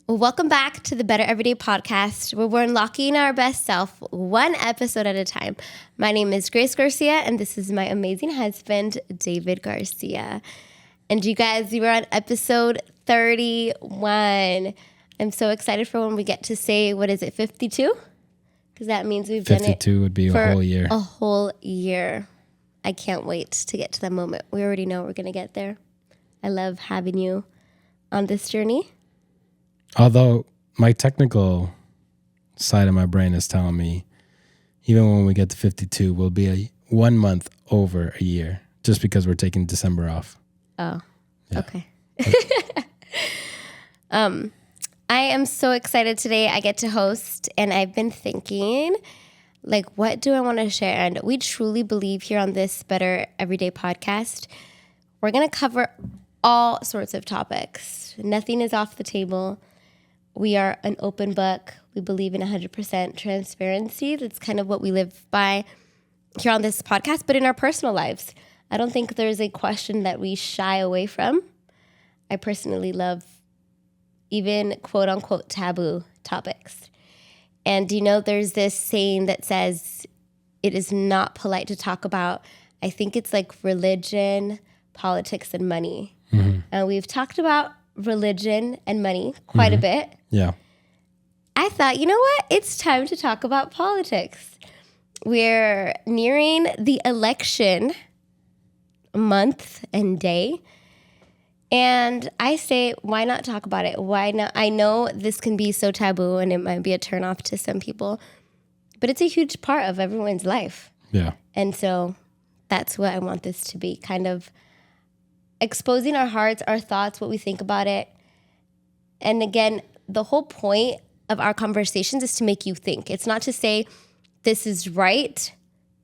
Well, welcome back to the Better Everyday podcast, where we're unlocking our best self one episode at a time. My name is Grace Garcia, and this is my amazing husband, David Garcia. And you guys, we were on episode 31. I'm so excited for when we get to say, 52? Because that means we've done it 52 would be a whole year. A whole year. I can't wait to get to that moment. We already know we're going to get there. I love having you on this journey. Although my technical side of my brain is telling me, even when we get to 52, we'll be 1 month over a year just because we're taking December off. Oh, yeah. Okay. I am so excited today. I get to host, and I've been thinking, what do I want to share? And we truly believe here on this Better Everyday podcast, we're going to cover all sorts of topics. Nothing is off the table. We are an open book. We believe in 100% transparency. That's kind of what we live by here on this podcast, but in our personal lives. I don't think there's a question that we shy away from. I personally love even quote unquote taboo topics. And there's this saying that says it is not polite to talk about, I think it's like religion, politics, and money. Mm-hmm. And we've talked about religion and money quite a bit. Yeah. I thought, you know what? It's time to talk about politics. We're nearing the election month and day. And I say, why not talk about it? Why not? I know this can be so taboo and it might be a turnoff to some people, but it's a huge part of everyone's life. Yeah. And so that's what I want this to be, kind of exposing our hearts, our thoughts, what we think about it. And again, the whole point of our conversations is to make you think. It's not to say this is right,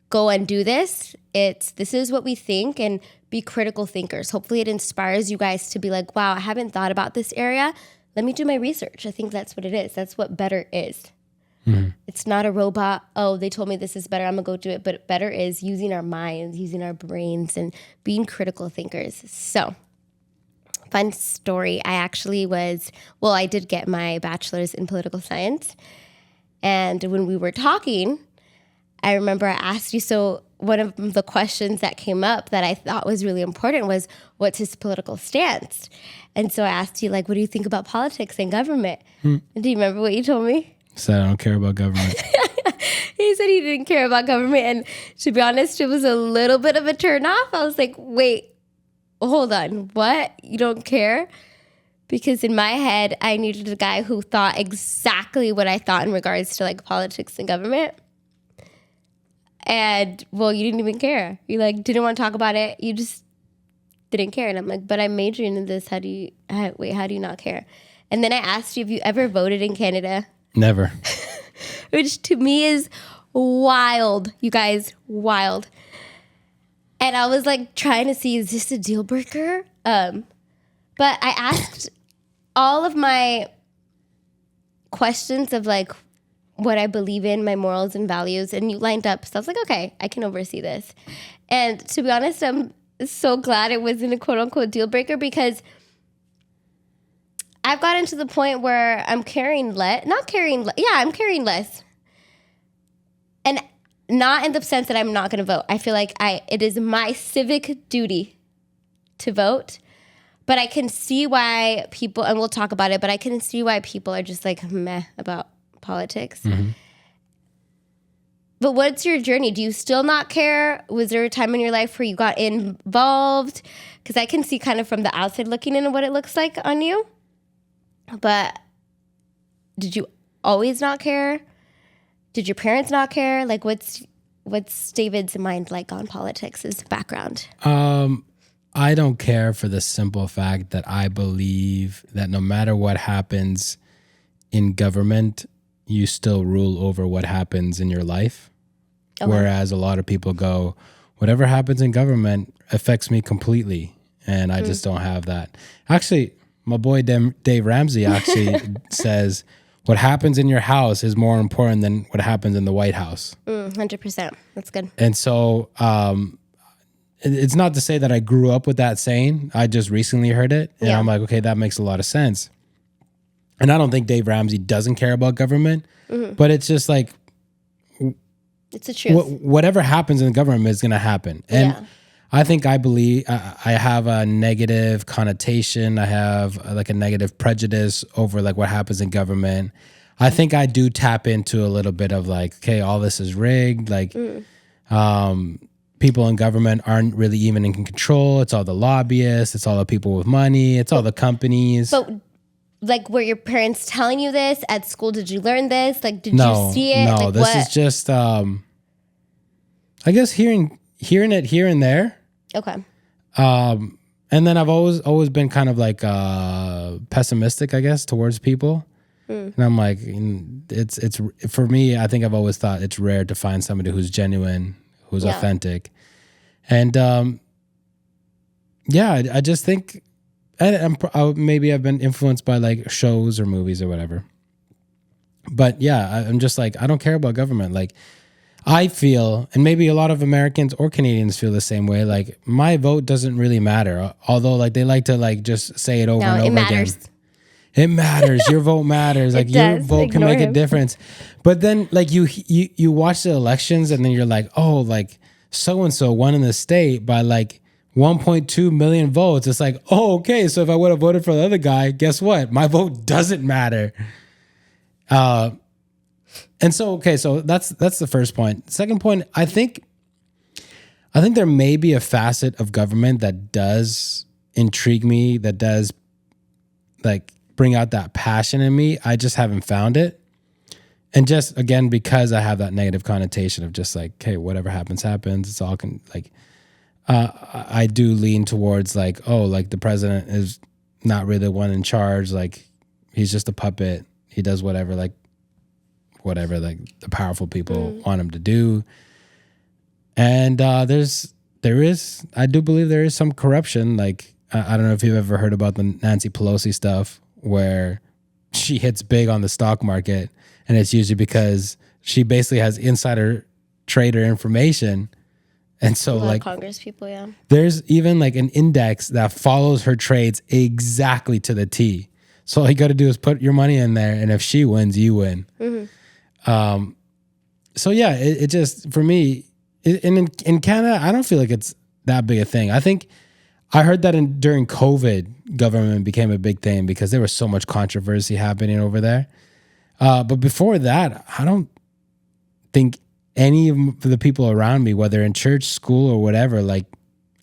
go and do this. This is what we think, and be critical thinkers. Hopefully it inspires you guys to be like, wow, I haven't thought about this area. Let me do my research. I think that's what it is. That's what better is. Mm-hmm. It's not a robot. Oh, they told me this is better. I'm going to go do it. But better is using our minds, using our brains, and being critical thinkers. So, fun story. I did get my bachelor's in political science. And when we were talking, I remember I asked you, so one of the questions that came up that I thought was really important was, what's his political stance? And so I asked you, what do you think about politics and government? Do you remember what you told me? Said I don't care about government. He said he didn't care about government. And to be honest, it was a little bit of a turn off. I was like, wait, hold on. What? You don't care? Because in my head, I needed a guy who thought exactly what I thought in regards to politics and government. And well, you didn't even care. You didn't want to talk about it. You just didn't care. And I'm like, but I'm majoring in this. How do you not care? And then I asked you if you ever voted in Canada. Never. Which to me is wild, you guys, wild. And I was trying to see, is this a deal breaker? But I asked all of my questions of what I believe in, my morals and values, and you lined up. So I was like, okay, I can oversee this. And to be honest, I'm so glad it wasn't a quote unquote deal breaker, because I've gotten to the point where I'm caring less. I'm caring less. And not in the sense that I'm not going to vote. I feel like it is my civic duty to vote. But I can see why people, and we'll talk about it, but I can see why people are just meh about politics. Mm-hmm. But what's your journey? Do you still not care? Was there a time in your life where you got involved? Because I can see kind of from the outside looking in what it looks like on you. But did you always not care? Did your parents not care? What's David's mind like on politics, his background? I don't care for the simple fact that I believe that no matter what happens in government, you still rule over what happens in your life. Okay. Whereas a lot of people go, whatever happens in government affects me completely. And I just don't have that. Actually, my boy Dave Ramsey actually says, what happens in your house is more important than what happens in the White House. 100%. That's good. And so it's not to say that I grew up with that saying. I just recently heard it. And I'm like, okay, that makes a lot of sense. And I don't think Dave Ramsey doesn't care about government, but it's just like, it's the truth. Whatever happens in the government is going to happen. And I think I believe I have a negative connotation. I have like a negative prejudice over like what happens in government. I think I do tap into a little bit of like, okay, all this is rigged. Like, people in government aren't really even in control. It's all the lobbyists. It's all the people with money. It's all the companies. But like, were your parents telling you this at school? Did you learn this? Like, did you see it? No, like, this is just, I guess hearing it here and there. Okay. And then I've always been kind of like pessimistic, I guess, towards people. And I'm like, it's for me. I think I've always thought it's rare to find somebody who's genuine, who's authentic, and I just think, maybe I've been influenced by like shows or movies or whatever. But yeah, I'm just like, I don't care about government. Like, I feel, and maybe a lot of Americans or Canadians feel the same way, like my vote doesn't really matter. Although like they like to like just say it over and over again. It matters. Your vote matters. Like your vote can make a difference. But then like you watch the elections and then you're like, oh, like so-and-so won in the state by like 1.2 million votes. It's like, oh, okay. So if I would have voted for the other guy, guess what? My vote doesn't matter. And so, okay, so that's the first point. Second point, I think there may be a facet of government that does intrigue me, that does like bring out that passion in me. I just haven't found it. And just again, because I have that negative connotation of just like, hey, whatever happens, it's all I do lean towards like, oh, like the president is not really the one in charge. Like he's just a puppet. He does whatever like the powerful people want him to do. And I do believe there is some corruption. Like, I don't know if you've ever heard about the Nancy Pelosi stuff where she hits big on the stock market, and it's usually because she basically has insider trader information. And so like Congress people, there's even like an index that follows her trades exactly to the T. So all you got to do is put your money in there, and if she wins, you win. So yeah, it just, for me, in Canada, I don't feel like it's that big a thing. I think I heard that during COVID, government became a big thing because there was so much controversy happening over there. But before that, I don't think any of the people around me, whether in church, school, or whatever, like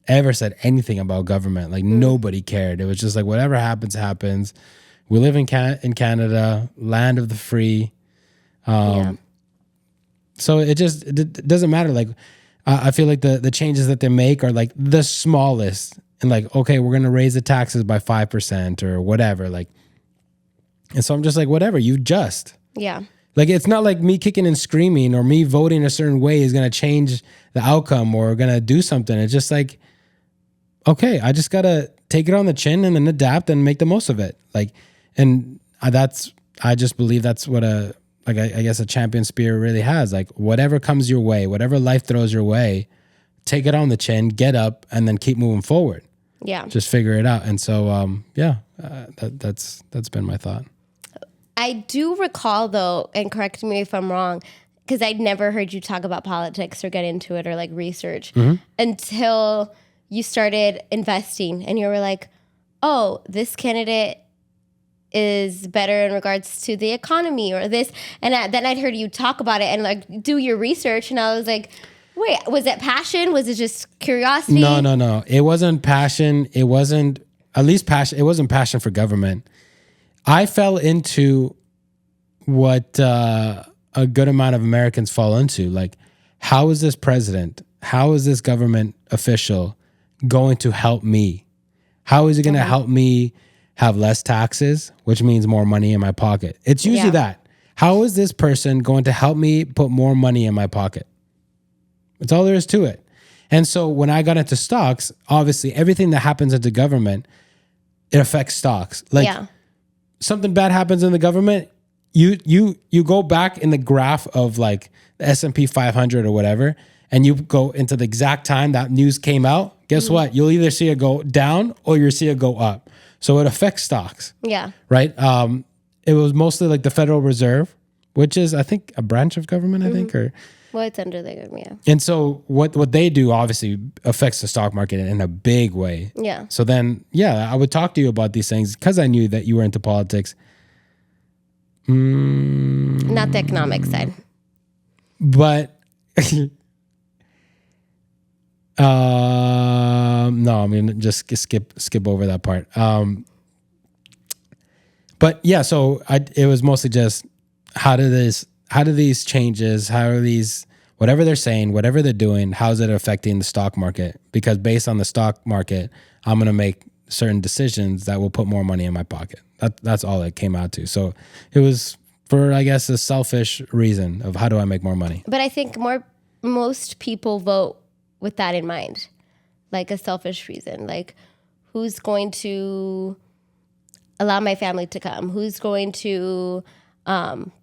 ever said anything about government. Like nobody cared. It was just like whatever happens, happens. We live in Canada, land of the free. So it doesn't matter. Like I feel like the changes that they make are like the smallest, and like, okay, we're gonna raise the taxes by 5% or whatever. Like, and so I'm just like, whatever, you just. Yeah. Like, it's not like me kicking and screaming or me voting a certain way is gonna change the outcome or gonna do something. It's just like, okay, I just gotta take it on the chin and then adapt and make the most of it. Like, and I just believe that's what I guess a champion spirit really has. Like, whatever comes your way, whatever life throws your way, take it on the chin, get up, and then keep moving forward. Yeah. Just figure it out. And so, that's been my thought. I do recall, though, and correct me if I'm wrong, because I'd never heard you talk about politics or get into it or like research until you started investing and you were like, oh, this candidate is better in regards to the economy or this. And then I'd heard you talk about it and like do your research. And I was like, wait, was it passion? Was it just curiosity? No. It wasn't passion. It wasn't, at least passion. It wasn't passion for government. I fell into what a good amount of Americans fall into. Like, how is this president? How is this government official going to help me? How is it going to help me have less taxes, which means more money in my pocket? It's usually that. How is this person going to help me put more money in my pocket? That's all there is to it. And so when I got into stocks, obviously everything that happens into government, it affects stocks. Like something bad happens in the government, you go back in the graph of like the S&P 500 or whatever, and you go into the exact time that news came out. Guess what? You'll either see it go down or you'll see it go up. So it affects stocks. Yeah. Right? it was mostly like the Federal Reserve, which is, I think, a branch of government, I think, or. Well, it's under the government, And so what they do obviously affects the stock market in a big way. Yeah. So then, I would talk to you about these things because I knew that you were into politics. Not the economic side. But no, I mean, just skip over that part. But yeah, so it was mostly just how do these changes, how are these, whatever they're saying, whatever they're doing, how's it affecting the stock market? Because based on the stock market, I'm going to make certain decisions that will put more money in my pocket. That's all it came out to. So it was for, I guess, a selfish reason of how do I make more money? But I think most people vote with that in mind, like a selfish reason, like who's going to allow my family to come? Who's going to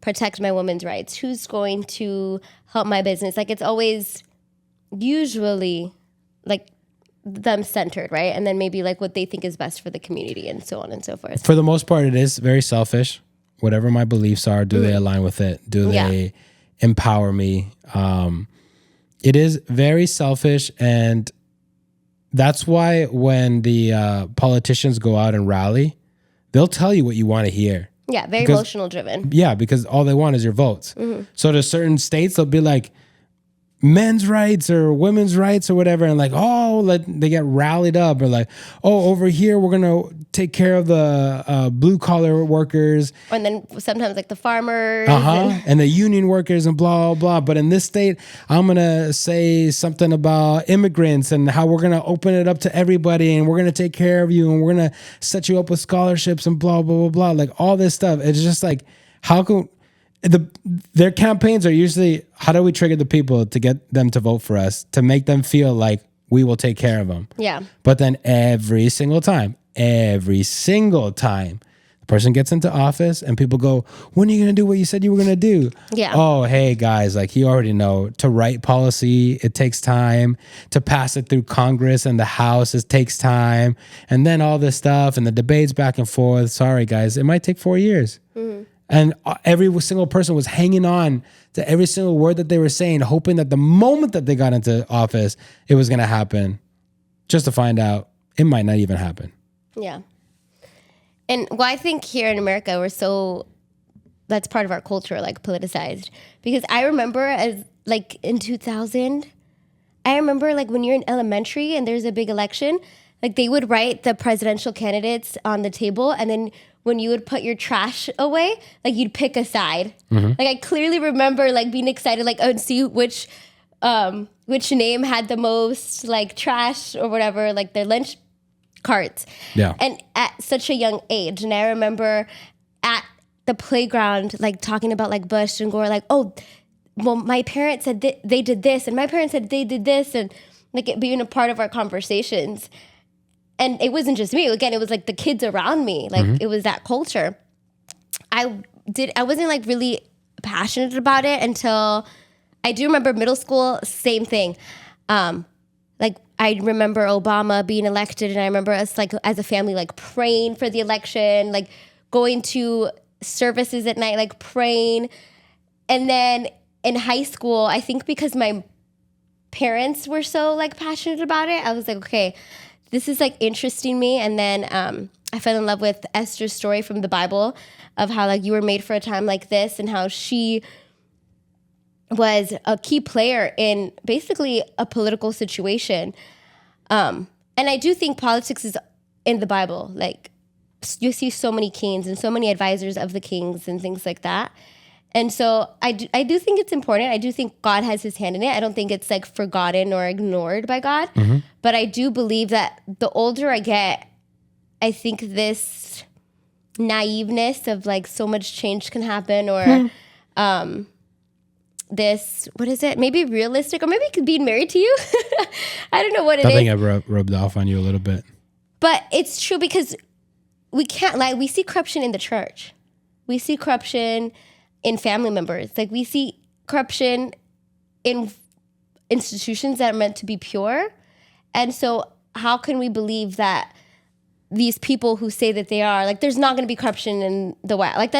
protect my women's rights? Who's going to help my business? Like it's always usually like them centered, right? And then maybe like what they think is best for the community and so on and so forth. For the most part, it is very selfish. Whatever my beliefs are, do they align with it? Do they empower me? It is very selfish, and that's why when the politicians go out and rally, they'll tell you what you want to hear. Yeah, very emotional driven. Yeah, because all they want is your votes. So to certain states, they'll be like, men's rights or women's rights or whatever, and like, they get rallied up, or like, over here we're gonna take care of the blue collar workers, and then sometimes like the farmers, and the union workers, and blah blah. But in this state, I'm gonna say something about immigrants and how we're gonna open it up to everybody, and we're gonna take care of you, and we're gonna set you up with scholarships and blah blah blah blah. Like all this stuff, it's just like, how can their campaigns are usually, how do we trigger the people to get them to vote for us, to make them feel like we will take care of them? Yeah. But then every single time, the person gets into office and people go, when are you going to do what you said you were going to do? Yeah. Oh, hey guys, like you already know, to write policy, it takes time. To pass it through Congress and the House, it takes time. And then all this stuff and the debates back and forth. Sorry guys, it might take 4 years. And every single person was hanging on to every single word that they were saying, hoping that the moment that they got into office, it was going to happen, just to find out it might not even happen. Yeah. And I think here in America, that's part of our culture, like politicized. Because I remember like in 2000, I remember like when you're in elementary and there's a big election, like they would write the presidential candidates on the table, and then when you would put your trash away, like you'd pick a side. Like I clearly remember like being excited, like and see which name had the most like trash or whatever, like their lunch carts. Yeah. And at such a young age, and I remember at the playground like talking about like Bush and Gore, like, oh, well, my parents said they did this, and my parents said they did this, and like it being a part of our conversations. And it wasn't just me. Again, it was like the kids around me. Like it was that culture. I wasn't like really passionate about it until I do remember middle school, same thing. Like I remember Obama being elected, and I remember us like as a family like praying for the election, like going to services at night, like praying. And then in high school, I think because my parents were so like passionate about it, I was like, okay, this is like interesting me. And then I fell in love with Esther's story from the Bible of how like you were made for a time like this, and how she was a key player in basically a political situation. And I do think politics is in the Bible. Like you see so many kings and so many advisors of the kings and things like that. And so I do think it's important. I do think God has his hand in it. I don't think it's like forgotten or ignored by God. But I do believe that the older I get, I think this naiveness of like so much change can happen, or this, what is it? Maybe realistic, or maybe being married to you. I don't know what it is. I think I rubbed off on you a little bit. But it's true, because we can't lie. We see corruption in the church. We see corruption in family members. Like we see corruption in institutions that are meant to be pure. And so how can we believe that these people who say that they are, like, there's not going to be corruption in the White House. Like,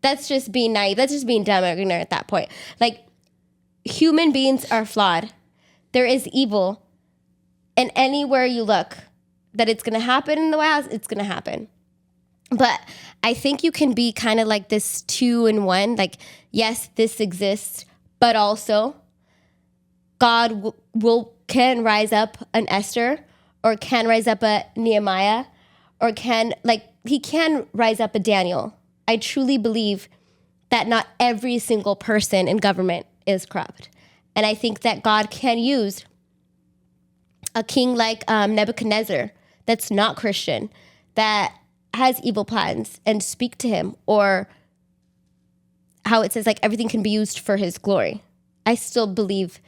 that's just being naive. That's just being dumb or ignorant at that point. Like, human beings are flawed. There is evil. And anywhere you look, that it's going to happen in the White House, it's going to happen. But I think you can be kind of like this 2-in-1. Like, yes, this exists, but also God can rise up an Esther, or can rise up a Nehemiah, or he can rise up a Daniel. I truly believe that not every single person in government is corrupt. And I think that God can use a king like Nebuchadnezzar that's not Christian, that has evil plans, and speak to him, or how it says, like, everything can be used for his glory. I still believe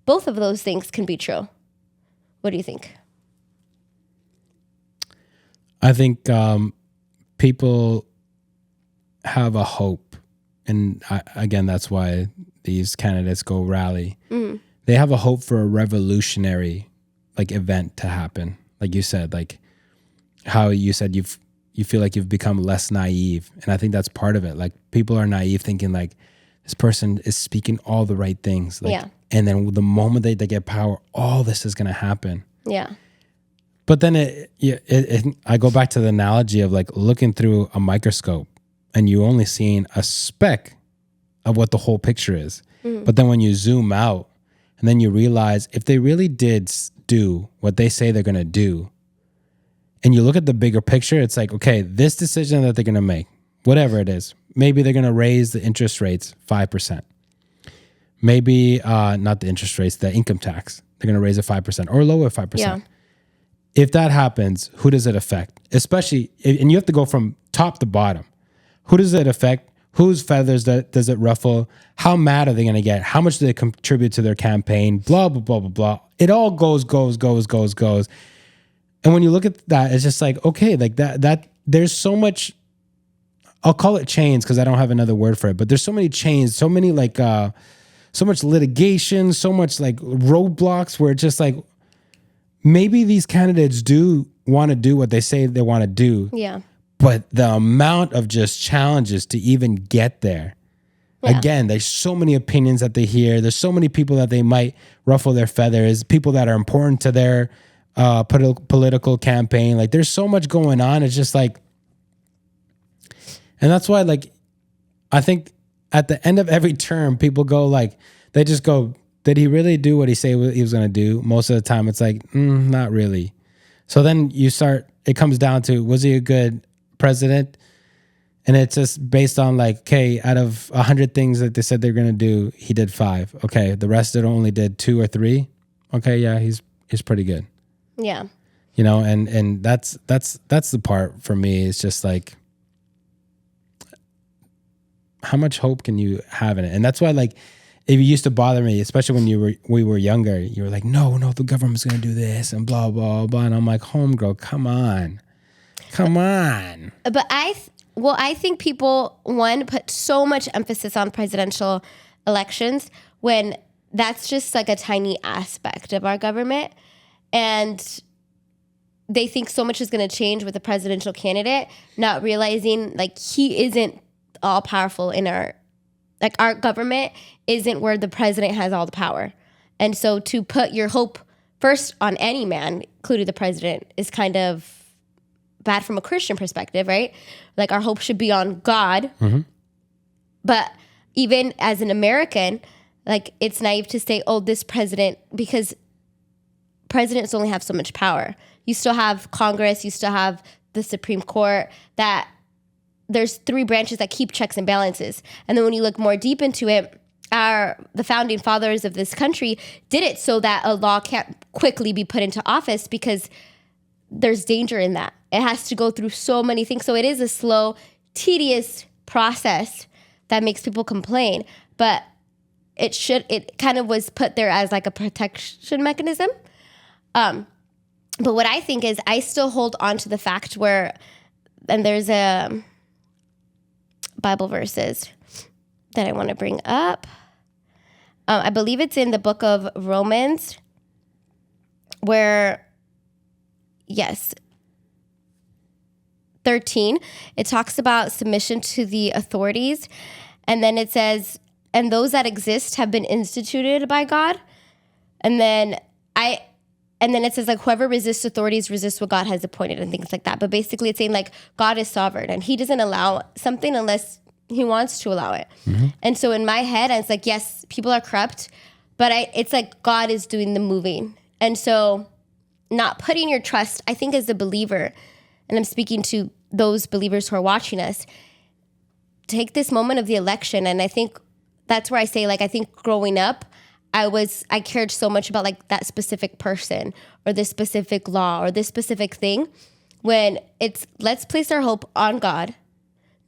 both of those things can be true. What do you think? I think people have a hope. And again, that's why these candidates go rally. Mm. They have a hope for a revolutionary event to happen. Like you said, like how you said you feel like you've become less naive. And I think that's part of it. Like, people are naive thinking like, this person is speaking all the right things. And then the moment they get power, all this is going to happen. Yeah. But then I go back to the analogy of like looking through a microscope and you only seeing a speck of what the whole picture is. Mm-hmm. But then when you zoom out and then you realize if they really did do what they say they're going to do, and you look at the bigger picture, it's like, okay, this decision that they're going to make, whatever it is, maybe they're going to raise the interest rates 5%. Maybe not the interest rates, the income tax. They're going to raise it 5% or lower 5%. Yeah. If that happens, who does it affect? Especially, and you have to go from top to bottom. Who does it affect? Whose feathers does it ruffle? How mad are they going to get? How much do they contribute to their campaign? Blah, blah, blah, blah, blah. It all goes. And when you look at that, it's just like, okay, like that there's so much, I'll call it chains because I don't have another word for it, but there's so many chains, so many so much litigation, so much like roadblocks where it's just like, maybe these candidates do want to do what they say they want to do. Yeah. But the amount of just challenges to even get there. Yeah. Again, there's so many opinions that they hear. There's so many people that they might ruffle their feathers, people that are important to their political campaign. Like, there's so much going on. It's just like, and that's why, like, I think at the end of every term, people go like, they just go, did he really do what he said he was going to do? Most of the time, it's like, not really. So then it comes down to, was he a good president? And it's just based on like, okay, out of 100 things that they said they're going to do, he did 5. Okay, the rest of it only did 2 or 3. Okay, yeah, he's pretty good. Yeah. You know, and that's the part for me. It's just like, how much hope can you have in it? And that's why, like, it used to bother me, especially when we were younger. You were like, no, the government's going to do this and blah, blah, blah. And I'm like, homegirl, come on. But I think people, put so much emphasis on presidential elections when that's just like a tiny aspect of our government. And they think so much is going to change with a presidential candidate, not realizing like he isn't all powerful in our government isn't where the president has all the power. And so to put your hope first on any man, including the president, is kind of bad from a Christian perspective, right? Like, our hope should be on God. Mm-hmm. But even as an American, like, it's naive to say, oh, this president, because presidents only have so much power. You still have Congress, you still have the Supreme Court, that there's 3 branches that keep checks and balances. And then when you look more deep into it, the founding fathers of this country did it so that a law can't quickly be put into office, because there's danger in that. It has to go through so many things. So it is a slow, tedious process that makes people complain. But it kind of was put there as like a protection mechanism. But what I think is, I still hold on to the fact where, and there's a Bible verses that I want to bring up. I believe it's in the book of Romans, where, yes, 13, it talks about submission to the authorities. And then it says, and those that exist have been instituted by God. And then it says like whoever resists authorities resists what God has appointed and things like that. But basically it's saying like God is sovereign and he doesn't allow something unless he wants to allow it. Mm-hmm. And so in my head, it's like, yes, people are corrupt, but it's like God is doing the moving. And so not putting your trust, I think as a believer, and I'm speaking to those believers who are watching us, take this moment of the election. And I think that's where I say, like, I think growing up, I cared so much about like that specific person or this specific law or this specific thing, when it's let's place our hope on God,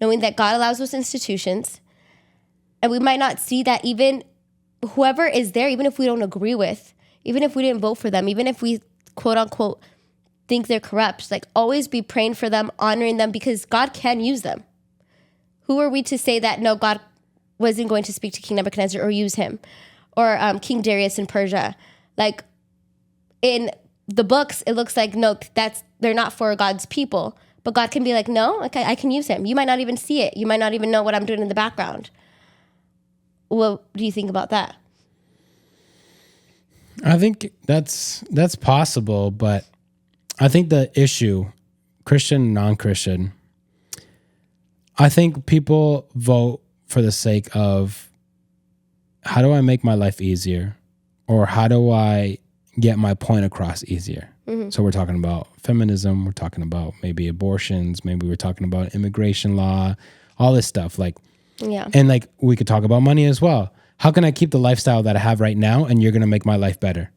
knowing that God allows those institutions. And we might not see that even whoever is there, even if we don't agree with, even if we didn't vote for them, even if we quote unquote think they're corrupt, like always be praying for them, honoring them, because God can use them. Who are we to say that no, God wasn't going to speak to King Nebuchadnezzar or use him, or King Darius in Persia? Like in the books, it looks like no, they're not for God's people, but God can be like, no, okay, I can use him. You might not even see it. You might not even know what I'm doing in the background. What do you think about that? I think that's possible, but I think the issue, Christian, non-Christian, I think people vote for the sake of how do I make my life easier, or how do I get my point across easier? Mm-hmm. So we're talking about feminism, we're talking about maybe abortions, maybe we're talking about immigration law, all this stuff. Like, yeah. And like we could talk about money as well. How can I keep the lifestyle that I have right now and you're going to make my life better?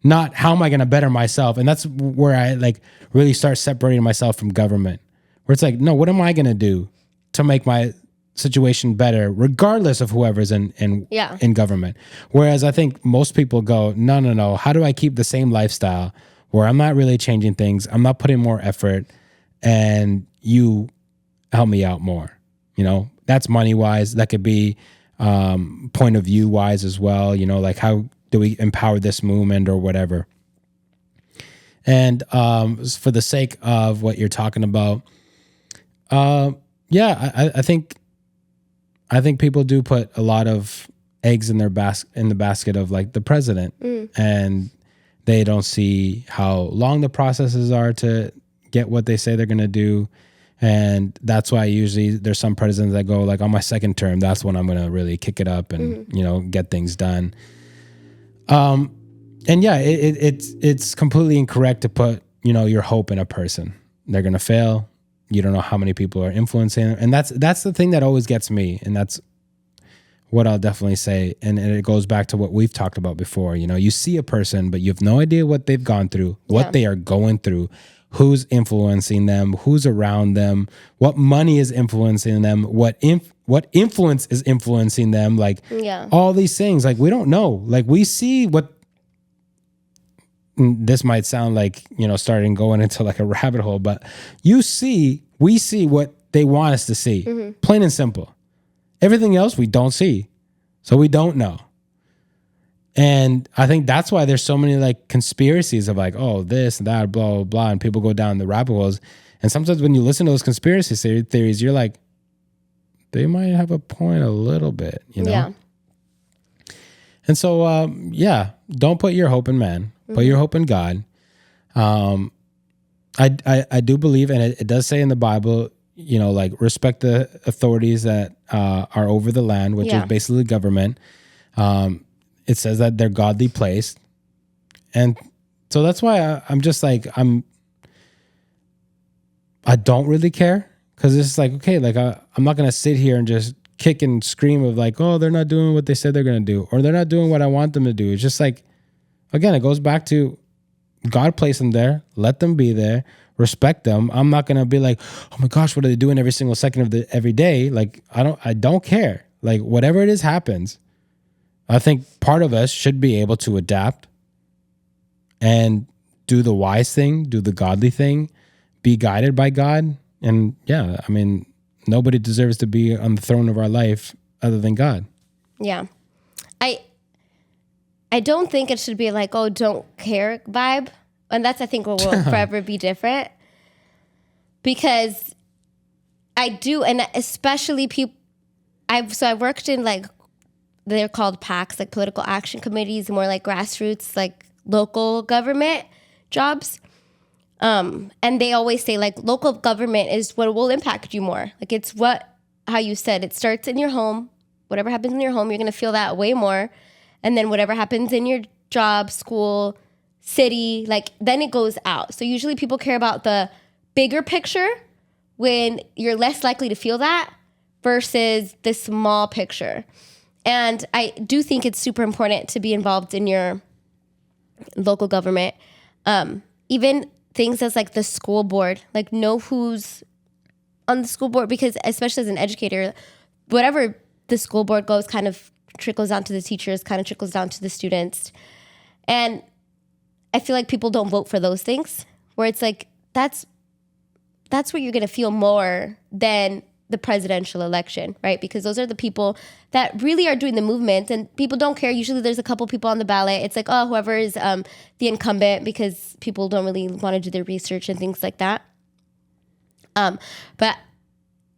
Not how am I going to better myself? And that's where I like really start separating myself from government, where it's like, no, what am I going to do to make my situation better, regardless of whoever's in government? Whereas I think most people go, no. How do I keep the same lifestyle where I'm not really changing things? I'm not putting more effort, and you help me out more. You know, that's money wise. That could be point of view wise as well. You know, like how do we empower this movement or whatever? And for the sake of what you're talking about, I think people do put a lot of eggs in their in the basket of like the president, and they don't see how long the processes are to get what they say they're going to do. And that's why usually there's some presidents that go like, on my second term, that's when I'm going to really kick it up and, you know, get things done. And yeah, it's completely incorrect to put, you know, your hope in a person. They're going to fail. You don't know how many people are influencing them. And that's the thing that always gets me. And that's what I'll definitely say. And it goes back to what we've talked about before. You know, you see a person, but you have no idea what they've gone through, what they are going through, who's influencing them, who's around them, what money is influencing them, what influence is influencing them, like all these things. Like we don't know. Like we see what, this might sound like, you know, starting going into like a rabbit hole, but we see what they want us to see, plain and simple. Everything else we don't see, so we don't know. And I think that's why there's so many like conspiracies of like, oh, this and that, blah, blah, blah. And people go down the rabbit holes. And sometimes when you listen to those conspiracy theories, you're like, they might have a point a little bit, you know? Yeah. And so, don't put your hope in man. Put your hope in God. I do believe, and it does say in the Bible, you know, like respect the authorities that are over the land, which is basically government. It says that they're godly placed. And so that's why I'm just like, I don't really care, because it's like, okay, like I'm not going to sit here and just kick and scream of like, oh, they're not doing what they said they're going to do, or they're not doing what I want them to do. It's just like, again, it goes back to God placed them there. Let them be there. Respect them. I'm not going to be like, oh my gosh, what are they doing every single second of every day? Like, I don't care. Like whatever it is happens. I think part of us should be able to adapt and do the wise thing, do the godly thing, be guided by God. And yeah, I mean, nobody deserves to be on the throne of our life other than God. Yeah. I don't think it should be like, oh, don't care vibe. And that's, I think, what will forever be different. Because I do, and especially people. I worked in like, they're called PACs, like political action committees, more like grassroots, like local government jobs. And they always say like local government is what will impact you more. Like it's how you said, it starts in your home. Whatever happens in your home, you're going to feel that way more. And then whatever happens in your job, school, city, like then it goes out. So usually people care about the bigger picture when you're less likely to feel that versus the small picture. And I do think it's super important to be involved in your local government. Even things as like the school board, like know who's on the school board, because especially as an educator, whatever the school board goes kind of trickles down to the teachers, kind of trickles down to the students. And I feel like people don't vote for those things, where it's like, that's where you're going to feel more than the presidential election, right? Because those are the people that really are doing the movement, and people don't care. Usually there's a couple people on the ballot. It's like, oh, whoever is the incumbent, because people don't really want to do their research and things like that. But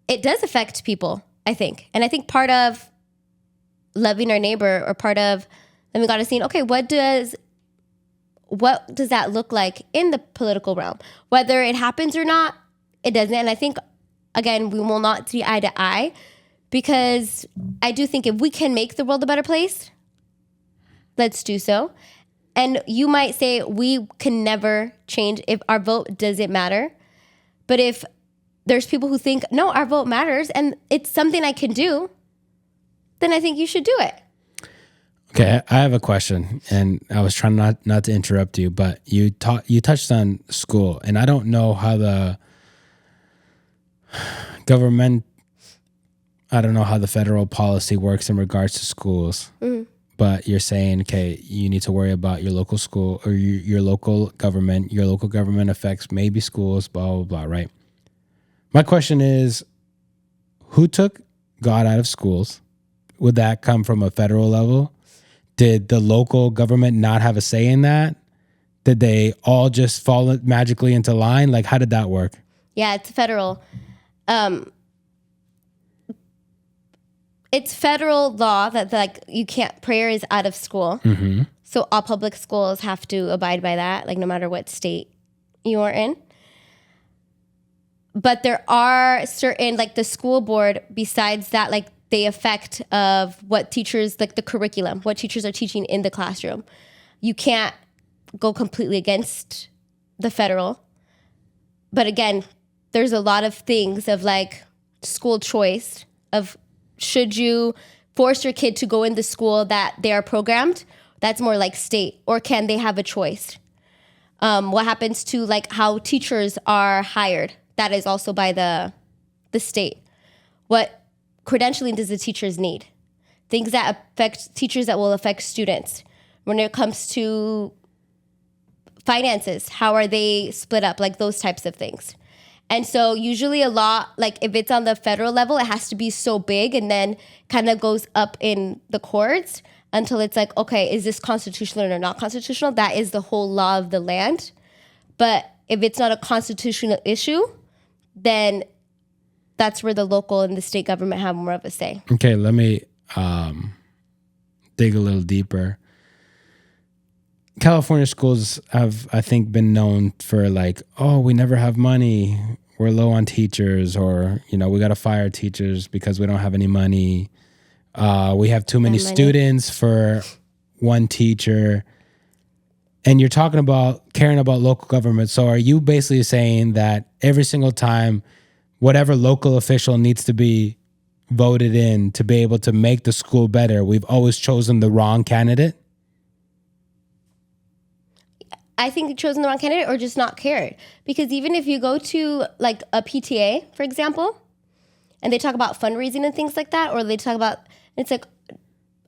it does affect people, I think. And I think part of loving our neighbor, or part of loving God, is seeing, okay, what does that look like in the political realm? Whether it happens or not, it doesn't. And I think, again, we will not see eye to eye, because I do think if we can make the world a better place, let's do so. And you might say we can never change if our vote doesn't matter. But if there's people who think, no, our vote matters and it's something I can do, then I think you should do it. Okay, I have a question, and I was trying not to interrupt you, but you touched on school, and I don't know how the government, I don't know how the federal policy works in regards to schools. Mm-hmm. But you're saying, okay, you need to worry about your local school or your local government. Your local government affects maybe schools, blah, blah, blah, right? My question is, who took God out of schools? Would that come from a federal level? Did the local government not have a say in that? Did they all just fall magically into line? Like, how did that work? Yeah, it's federal. It's federal law that like you can't, prayer is out of school. Mm-hmm. So all public schools have to abide by that, like no matter what state you are in. But there are certain, like the school board, besides that, like they affect of what teachers, like the curriculum, what teachers are teaching in the classroom. You can't go completely against the federal. But again, there's a lot of things of like school choice of, should you force your kid to go in the school that they are programmed? That's more like state. Or can they have a choice? What happens to like how teachers are hired? That is also by the state. What credentialing does the teachers need? Things that affect teachers that will affect students. When it comes to finances, how are they split up? Like those types of things. And so usually a lot, like if it's on the federal level, it has to be so big and then kind of goes up in the courts until it's like, okay, is this constitutional or not constitutional? That is the whole law of the land. But if it's not a constitutional issue, then that's where the local and the state government have more of a say. Okay, let me dig a little deeper. California schools have, I think, been known for like, oh, we never have money. We're low on teachers, or, you know, we got to fire teachers because we don't have any money. We have too many students for one teacher. And you're talking about caring about local government. So are you basically saying that every single time, whatever local official needs to be voted in to be able to make the school better, we've always chosen the wrong candidate? I think you've chosen the wrong candidate or just not cared. Because even if you go to like a PTA, for example, and they talk about fundraising and things like that, or they talk about, it's like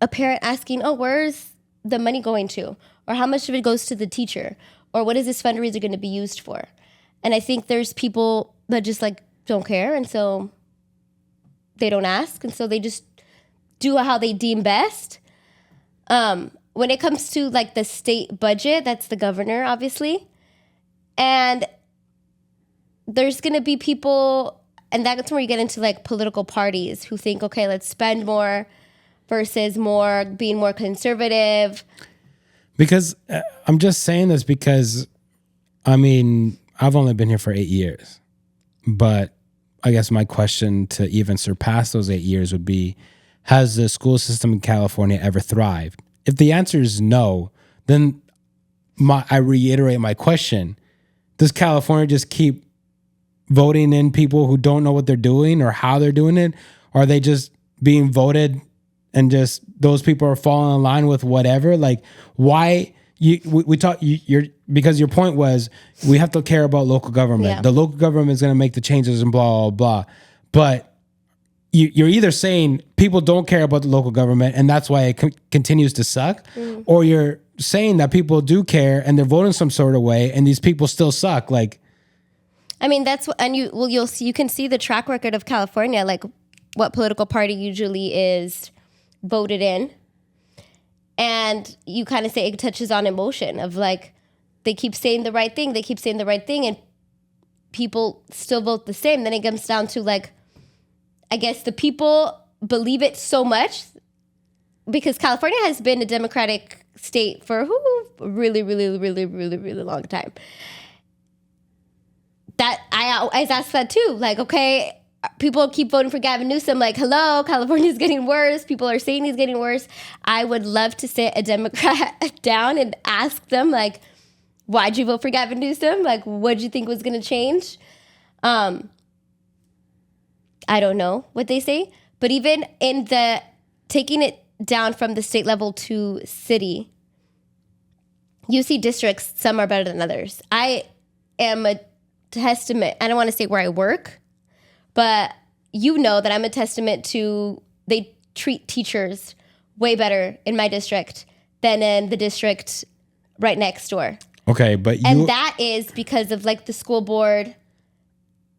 a parent asking, oh, where's the money going to? Or how much of it goes to the teacher? Or what is this fundraiser going to be used for? And I think there's people that just like don't care. And so they don't ask. And so they just do how they deem best. When it comes to like the state budget, that's the governor, obviously. And there's going to be people, and that's where you get into like political parties who think, okay, let's spend more versus more being more conservative. Because I'm just saying this because, I mean, I've only been here for 8 years, but I guess my question to even surpass those 8 years would be, has the school system in California ever thrived? If the answer is no, then I reiterate my question. Does California just keep voting in people who don't know what they're doing or how they're doing it? Or are they just being voted and just those people are falling in line with whatever? Like, why we talk because your point was we have to care about local government. Yeah. The local government is going to make the changes and blah, blah, blah. But you're either saying people don't care about the local government and that's why it continues to suck, or you're saying that people do care and they're voting some sort of way and these people still suck. Like, I mean, that's what, and you'll see, you can see the track record of California, like what political party usually is voted in. And you kind of say it touches on emotion of like, they keep saying the right thing, and people still vote the same. Then it comes down to like, I guess the people believe it so much because California has been a Democratic state for a really, really, really, really, really long time. That I always ask that too. Like, okay, people keep voting for Gavin Newsom. Like, hello, California's getting worse. People are saying he's getting worse. I would love to sit a Democrat down and ask them, like, why'd you vote for Gavin Newsom? Like, what'd you think was going to change? I don't know what they say. But even in the taking it down from the state level to city, you see districts, some are better than others. I am a testament. I don't want to say where I work, but you know that I'm a testament to they treat teachers way better in my district than in the district right next door. okay, but And that is because of like the school board.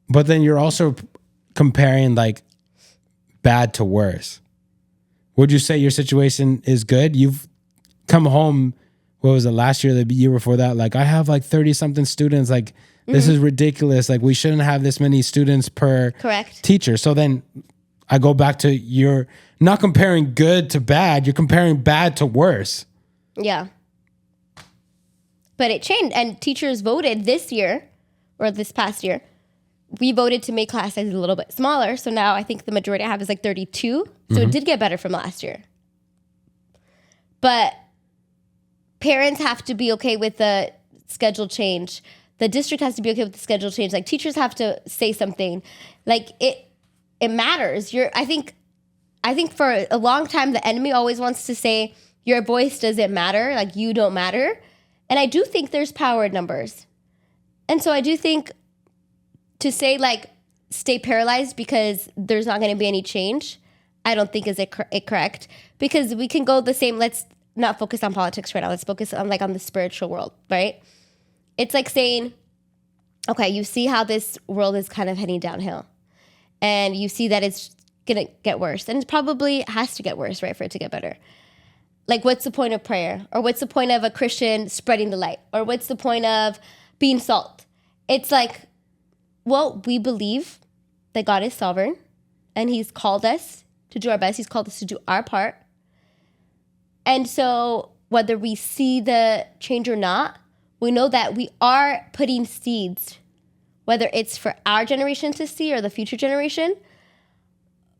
But then you're also comparing like bad to worse. Would you say your situation is good? You've come home, what was it, last year, the year before that? Like, I have like 30 something students. Like, this is ridiculous. Like, we shouldn't have this many students per Correct. teacher. So then I go back to you're not comparing good to bad. You're comparing bad to worse. Yeah. But it changed. And teachers voted this year, or this past year, we voted to make class sizes a little bit smaller. So now I think the majority I have is like 32. So it did get better from last year. But parents have to be okay with the schedule change. The district has to be okay with the schedule change. Like, teachers have to say something. Like, it matters. I think for a long time, the enemy always wants to say, your voice doesn't matter. Like, you don't matter. And I do think there's power in numbers. And so I do think to say, like, stay paralyzed because there's not going to be any change, I don't think is it correct. Because we can go the same, let's not focus on politics right now. Let's focus on the spiritual world, right? It's like saying, okay, you see how this world is kind of heading downhill. And you see that it's going to get worse. And it probably has to get worse, right, for it to get better. Like, what's the point of prayer? Or what's the point of a Christian spreading the light? Or what's the point of being salt? It's like, well, we believe that God is sovereign and he's called us to do our best. He's called us to do our part. And so whether we see the change or not, we know that we are putting seeds, whether it's for our generation to see or the future generation,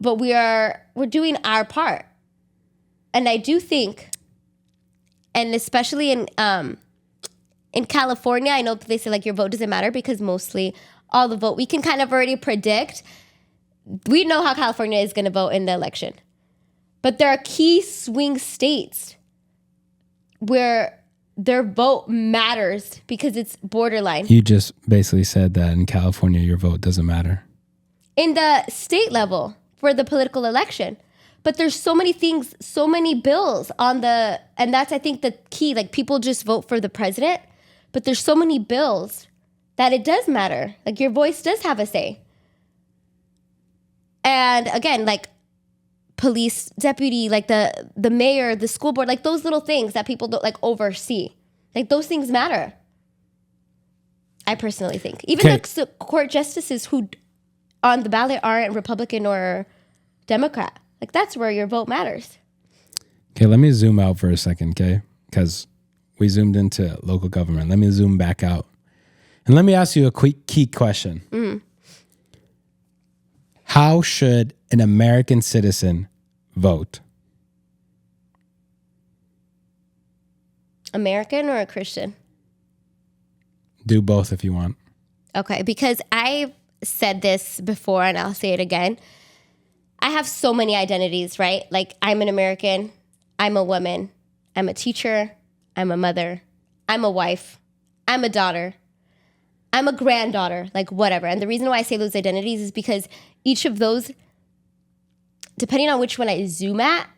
but we're doing our part. And I do think, and especially in California, I know that they say like your vote doesn't matter because mostly all the vote, we can kind of already predict. We know how California is going to vote in the election. But there are key swing states where their vote matters because it's borderline. You just basically said that in California, your vote doesn't matter. In the state level for the political election. But there's so many things, so many bills on and that's, I think, the key. Like, people just vote for the president, but there's so many bills that it does matter. Like, your voice does have a say. And again, like, police deputy, like the mayor, the school board, like those little things that people don't like oversee. Like, those things matter. I personally think. Even the court justices who on the ballot aren't Republican or Democrat. Like, that's where your vote matters. Okay, let me zoom out for a second, okay? Because we zoomed into local government. Let me zoom back out. And let me ask you a quick key question. Mm-hmm. How should an American citizen vote? American or a Christian? Do both if you want. Okay, because I've said this before and I'll say it again. I have so many identities, right? Like, I'm an American, I'm a woman, I'm a teacher, I'm a mother, I'm a wife, I'm a daughter, I'm a granddaughter, like whatever. And the reason why I say those identities is because each of those, depending on which one I zoom at,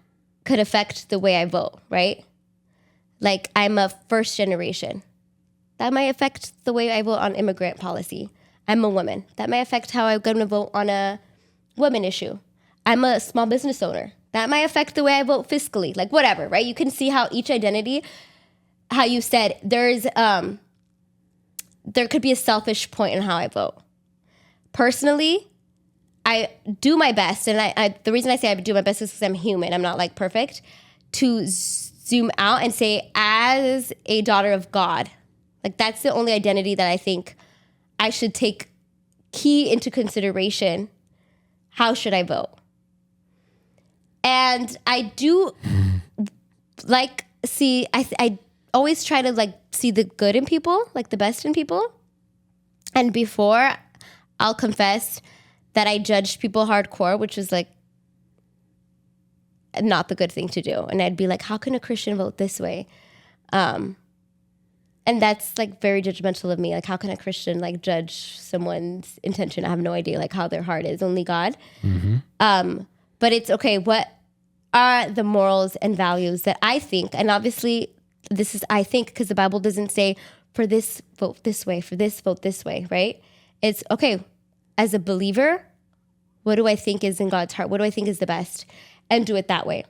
could affect the way I vote, right? Like, I'm a first generation. That might affect the way I vote on immigrant policy. I'm a woman. That might affect how I'm going to vote on a women issue. I'm a small business owner. That might affect the way I vote fiscally. Like, whatever, right? You can see how each identity, how you said, there could be a selfish point in how I vote. Personally, I do my best, and I the reason I say I do my best is because I'm human. I'm not like perfect. To zoom out and say, as a daughter of God, like, that's the only identity that I think I should take key into consideration. How should I vote? And I do like see. I always try to like see the good in people, like the best in people. And before, I'll confess that I judged people hardcore, which was like not the good thing to do. And I'd be like, how can a Christian vote this way? And that's like very judgmental of me. Like, how can a Christian like judge someone's intention? I have no idea like how their heart is. Only God. Mm-hmm. But it's okay. What are the morals and values that I think? And obviously, this is I think because the Bible doesn't say for this vote this way, for this vote this way, right? It's okay. As a believer, what do I think is in God's heart? What do I think is the best? And do it that way.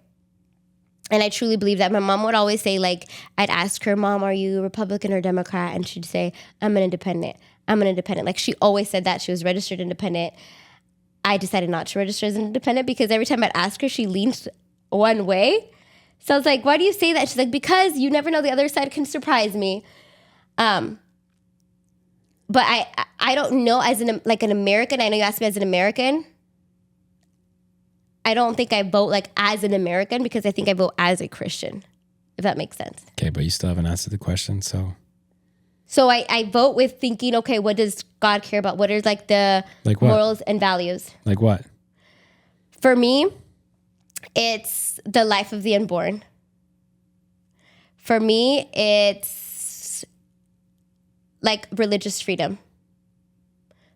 And I truly believe that. My mom would always say, like, I'd ask her, Mom, are you Republican or Democrat? And she'd say, I'm an independent. I'm an independent. Like, she always said that. She was registered independent. I decided not to register as an independent because every time I'd ask her, she leaned one way. So I was like, why do you say that? She's like, because you never know, the other side can surprise me. But I don't know, as an American, I know you asked me as an American, I don't think I vote like as an American because I think I vote as a Christian, if that makes sense. Okay, but you still haven't answered the question, so. So I vote with thinking, okay, what does God care about? What are like the morals and values? Like what? For me, it's the life of the unborn. For me, it's like religious freedom.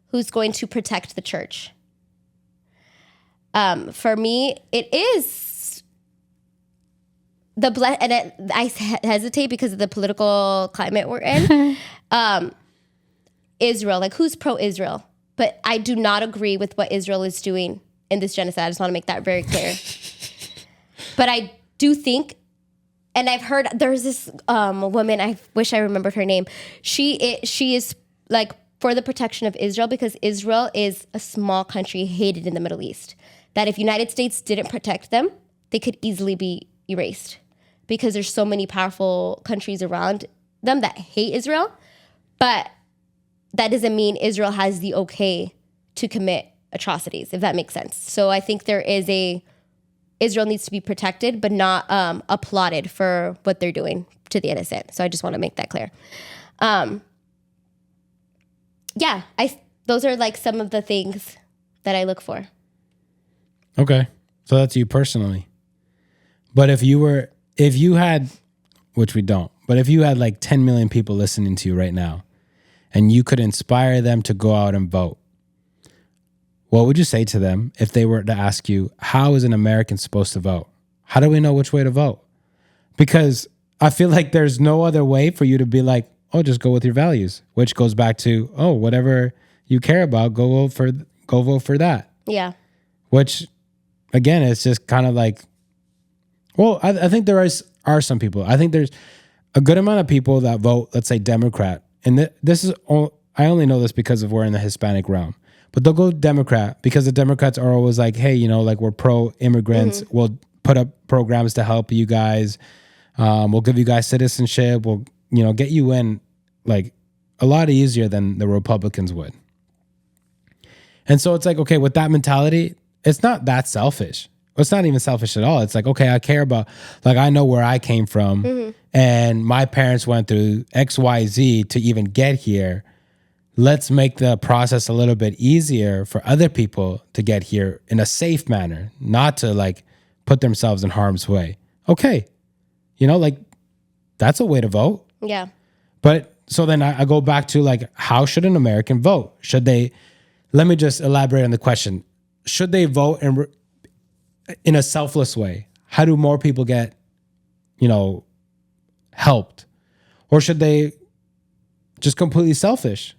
Who's going to protect the church? For me, it is I hesitate because of the political climate we're in. Israel, like, who's pro-Israel? But I do not agree with what Israel is doing in this genocide. I just want to make that very clear. But I do think, and I've heard there's this woman, I wish I remembered her name. She is like for the protection of Israel because Israel is a small country hated in the Middle East. That if United States didn't protect them, they could easily be erased because there's so many powerful countries around them that hate Israel. But that doesn't mean Israel has the okay to commit atrocities, if that makes sense. So I think Israel needs to be protected, but not applauded for what they're doing to the innocent. So I just want to make that clear. Those are like some of the things that I look for. Okay. So that's you personally. But if you had, which we don't, but if you had like 10 million people listening to you right now and you could inspire them to go out and vote, what would you say to them if they were to ask you, how is an American supposed to vote? How do we know which way to vote? Because I feel like there's no other way for you to be like, oh, just go with your values, which goes back to, oh, whatever you care about, go vote for that. Yeah. Which, again, it's just kind of like, well, I think there are some people. I think there's a good amount of people that vote, let's say, Democrat. And I only know this because of we're in the Hispanic realm. but they'll go Democrat because the Democrats are always like, hey, like we're pro immigrants. We'll put up programs to help you guys. We'll give you guys citizenship. We'll, get you in like a lot easier than the Republicans would. And so it's like, okay, with that mentality, it's not that selfish. It's not even selfish at all. It's like, okay, I care about, like, I know where I came from and my parents went through X, Y, Z to even get here. Let's make the process a little bit easier for other people to get here in a safe manner, not to like put themselves in harm's way. Okay. Like that's a way to vote. Yeah. But so then I go back to like, how should an American vote? Should they, let me just elaborate on the question. Should they vote in a selfless way? How do more people get, helped? Or should they just completely selfish?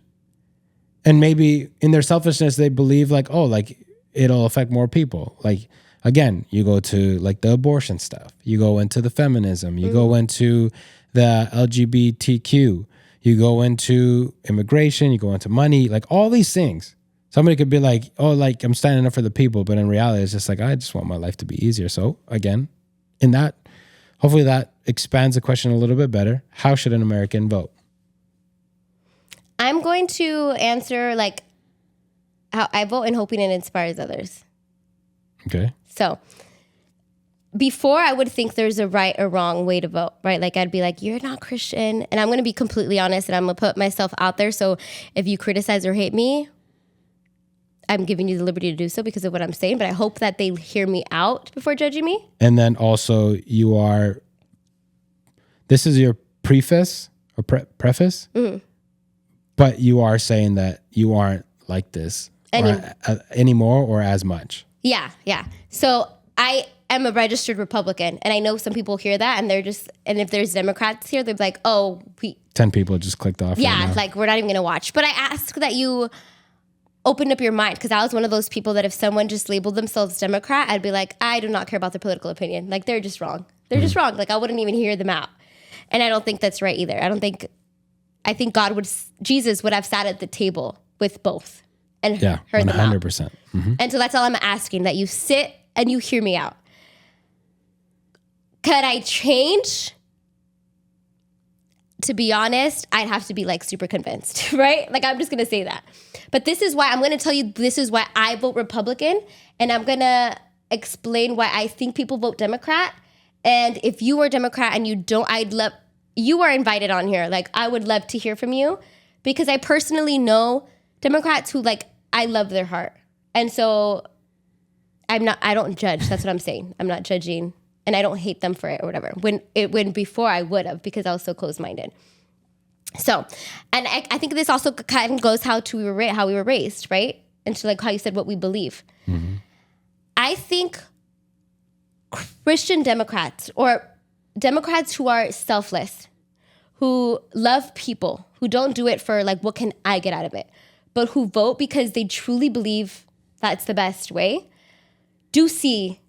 And maybe in their selfishness, they believe like, oh, like it'll affect more people. Like, again, you go to like the abortion stuff. You go into the feminism. You go into the LGBTQ. You go into immigration. You go into money. Like all these things. Somebody could be like, oh, like I'm standing up for the people. But in reality, it's just like, I just want my life to be easier. So again, in that, hopefully that expands the question a little bit better. How should an American vote? I'm going to answer like how I vote and hoping it inspires others. Okay. So before I would think there's a right or wrong way to vote, right? Like I'd be like, you're not Christian. And I'm going to be completely honest and I'm going to put myself out there. So if you criticize or hate me, I'm giving you the liberty to do so because of what I'm saying. But I hope that they hear me out before judging me. And then also this is your preface or preface. Mm-hmm. But you are saying that you aren't like this anymore or as much. Yeah. So I am a registered Republican. And I know some people hear that and and if there's Democrats here, they're like, 10 people just clicked off. Yeah, like we're not even going to watch. But I ask that you open up your mind because I was one of those people that if someone just labeled themselves Democrat, I'd be like, I do not care about their political opinion. Like they're just wrong. They're just wrong. Like I wouldn't even hear them out. And I don't think that's right either. I think Jesus would have sat at the table with both and heard 100%. Them out. 100%. Mm-hmm. And so that's all I'm asking, that you sit and you hear me out. Could I change? To be honest, I'd have to be like super convinced, right? Like I'm just going to say that. But this is why I'm going to tell you, this is why I vote Republican. And I'm going to explain why I think people vote Democrat. And if you are Democrat and you don't, you are invited on here. Like, I would love to hear from you because I personally know Democrats who, like, I love their heart. And so I don't judge. That's what I'm saying. I'm not judging and I don't hate them for it or whatever. When before I would have because I was so closed-minded. So, and I think this also kind of goes how we were raised, right? And to like how you said what we believe. Mm-hmm. I think Christian Democrats or Democrats who are selfless, who love people, who don't do it for like, what can I get out of it? But who vote because they truly believe that's the best way, do see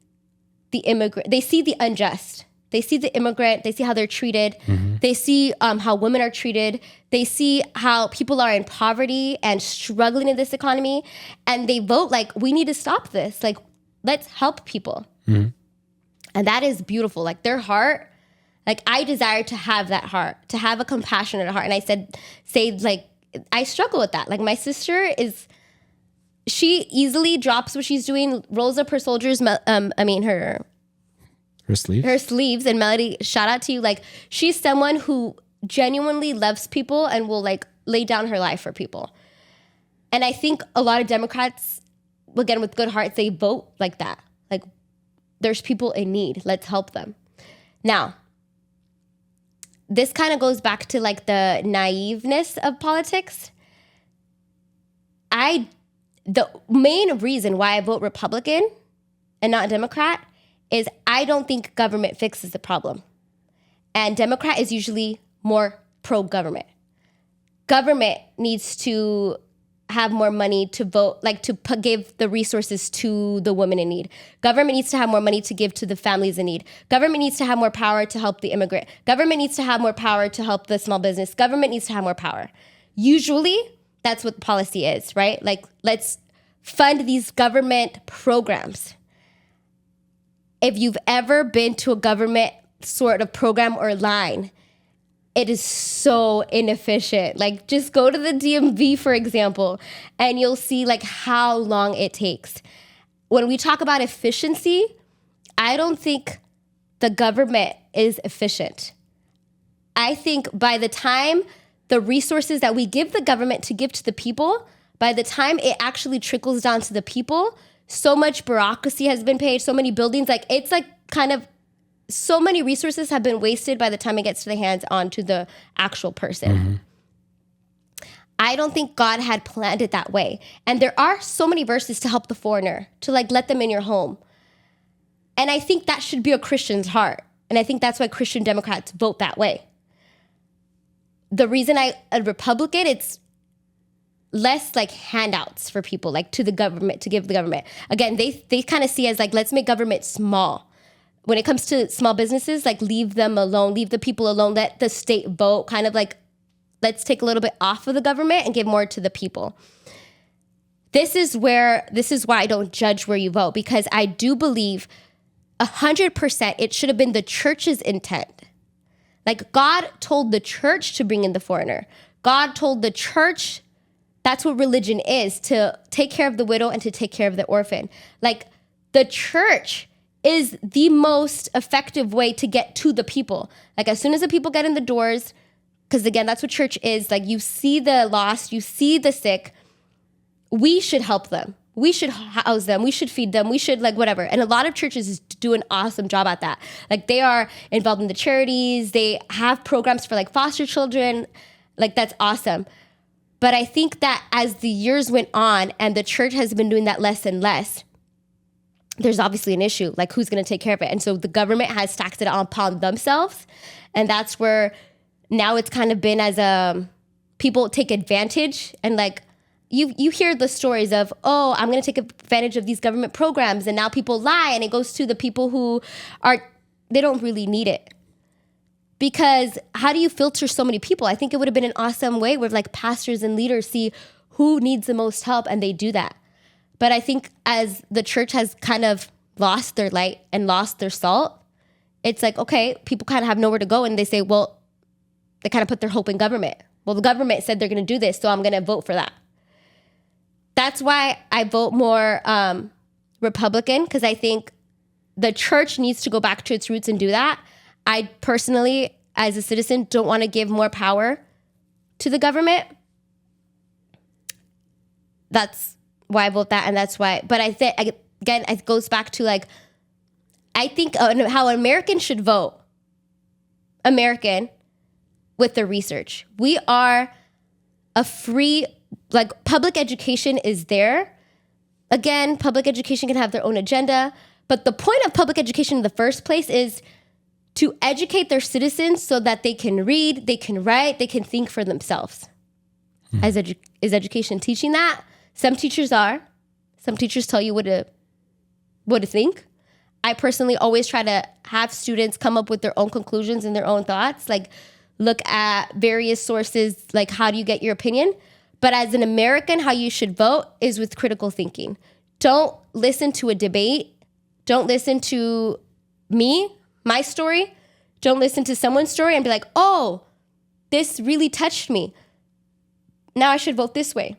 the immigrant. They see the unjust. They see the immigrant. They see how they're treated. Mm-hmm. They see how women are treated. They see how people are in poverty and struggling in this economy. And they vote like, we need to stop this. Like, let's help people. Mm-hmm. And that is beautiful. Like their heart, like I desire to have that heart, to have a compassionate heart. And I say like, I struggle with that. Like my sister she easily drops what she's doing, rolls up her soldiers, her sleeves. And Melody, shout out to you. Like she's someone who genuinely loves people and will like lay down her life for people. And I think a lot of Democrats, again, with good hearts, they vote like that. Like there's people in need. Let's help them. Now, this kind of goes back to like the naiveness of politics. The main reason why I vote Republican and not Democrat is I don't think government fixes the problem. And Democrat is usually more pro-government. Government needs to have more money to vote, like to give the resources to the women in need. Government needs to have more money to give to the families in need. Government needs to have more power to help the immigrant. Government needs to have more power to help the small business. Government needs to have more power. Usually, that's what the policy is, right? Like, let's fund these government programs. If you've ever been to a government sort of program or line, it is so inefficient. Like, just go to the DMV, for example, and you'll see like how long it takes. When we talk about efficiency, I don't think the government is efficient. I think by the time the resources that we give the government to give to the people, by the time it actually trickles down to the people, so much bureaucracy has been paid, so many buildings, like it's like kind of so many resources have been wasted by the time it gets to the hands onto the actual person. Mm-hmm. I don't think God had planned it that way. And there are so many verses to help the foreigner, to like let them in your home. And I think that should be a Christian's heart. And I think that's why Christian Democrats vote that way. The reason a Republican, it's less like handouts for people, like to the government, to give the government. Again, they kind of see as like, let's make government small. When it comes to small businesses, like leave them alone, leave the people alone, let the state vote, kind of like, let's take a little bit off of the government and give more to the people. This is why I don't judge where you vote, because I do believe 100% it should have been the church's intent. Like God told the church to bring in the foreigner. God told the church, that's what religion is, to take care of the widow and to take care of the orphan. Like the church is the most effective way to get to the people. Like as soon as the people get in the doors, because again, that's what church is. Like you see the lost, you see the sick, we should help them. We should house them. We should feed them. We should like whatever. And a lot of churches do an awesome job at that. Like they are involved in the charities. They have programs for like foster children. Like that's awesome. But I think that as the years went on and the church has been doing that less and less, there's obviously an issue. Like who's going to take care of it? And so the government has taxed it upon themselves. And that's where now it's kind of been as people take advantage and like, you hear the stories of, oh, I'm going to take advantage of these government programs. And now people lie and it goes to the people who they don't really need it. Because how do you filter so many people? I think it would have been an awesome way where like pastors and leaders see who needs the most help and they do that. But I think as the church has kind of lost their light and lost their salt, it's like, okay, people kind of have nowhere to go. And they say, well, they kind of put their hope in government. Well, the government said they're going to do this, so I'm going to vote for that. That's why I vote more Republican, because I think the church needs to go back to its roots and do that. I personally, as a citizen, don't want to give more power to the government. That's why I vote that, and that's why. But I think, again, it goes back to like, I think how Americans should vote. American with the research. We are a free, like public education is there. Again, public education can have their own agenda, but the point of public education in the first place is to educate their citizens so that they can read, they can write, they can think for themselves. Is education teaching that? Some teachers are. Some teachers tell you what to think. I personally always try to have students come up with their own conclusions and their own thoughts, like look at various sources, like how do you get your opinion? But as an American, how you should vote is with critical thinking. Don't listen to a debate. Don't listen to me, my story. Don't listen to someone's story and be like, oh, this really touched me. Now I should vote this way.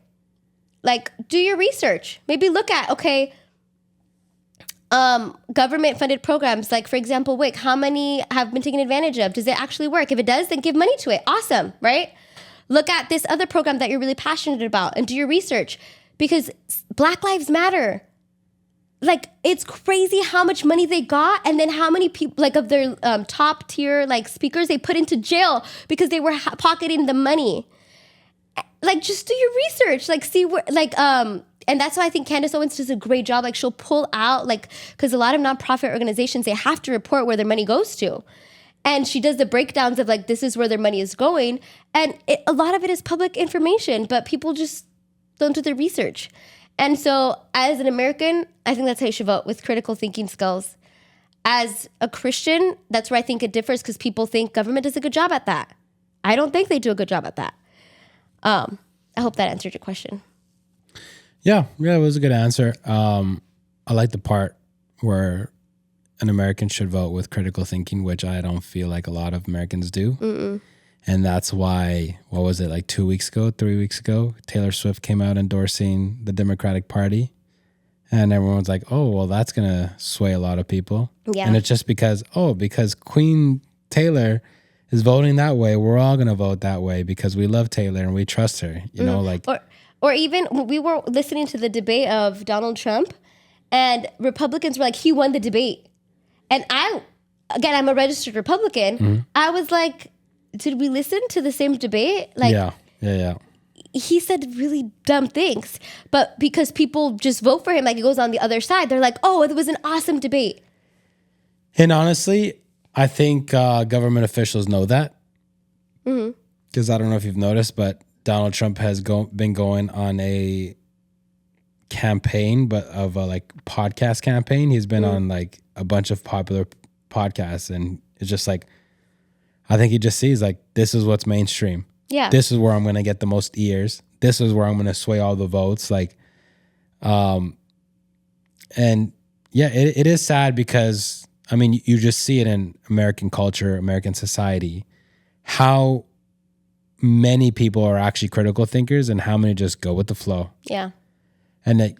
Like, do your research. Maybe look at, okay, government-funded programs. Like, for example, WIC, how many have been taken advantage of? Does it actually work? If it does, then give money to it. Awesome, right? Look at this other program that you're really passionate about and do your research, because Black Lives Matter. Like, it's crazy how much money they got and then how many people, like, of their top tier, like, speakers they put into jail because they were pocketing the money. Like, just do your research. Like, see where, like, and that's why I think Candace Owens does a great job. Like, she'll pull out, like, because a lot of nonprofit organizations, they have to report where their money goes to. And she does the breakdowns of, like, this is where their money is going. And a lot of it is public information, but people just don't do their research. And so as an American, I think that's how you should vote, with critical thinking skills. As a Christian, that's where I think it differs, because people think government does a good job at that. I don't think they do a good job at that. I hope that answered your question. Yeah, it was a good answer. I like the part where an American should vote with critical thinking, which I don't feel like a lot of Americans do. Mm-mm. And that's why, what was it, like 2 weeks ago, 3 weeks ago, Taylor Swift came out endorsing the Democratic Party. And everyone's like, oh, well, that's going to sway a lot of people. Yeah. And it's just because Queen Taylor is voting that way. We're all going to vote that way because we love Taylor and we trust her, you know, like. Or even we were listening to the debate of Donald Trump and Republicans were like, he won the debate. And I'm a registered Republican. Mm-hmm. I was like, did we listen to the same debate? Like, Yeah. He said really dumb things, but because people just vote for him, like it goes on the other side, they're like, oh, it was an awesome debate. And honestly, I think government officials know that. Because I don't know if you've noticed, but Donald Trump has been going on a campaign, but of a like podcast campaign. He's been on like a bunch of popular podcasts, and it's just like, I think he just sees like, this is what's mainstream. Yeah. This is where I'm going to get the most ears. This is where I'm going to sway all the votes. Like, and yeah, it is sad because, I mean, you just see it in American culture, American society, how many people are actually critical thinkers and how many just go with the flow. Yeah. And that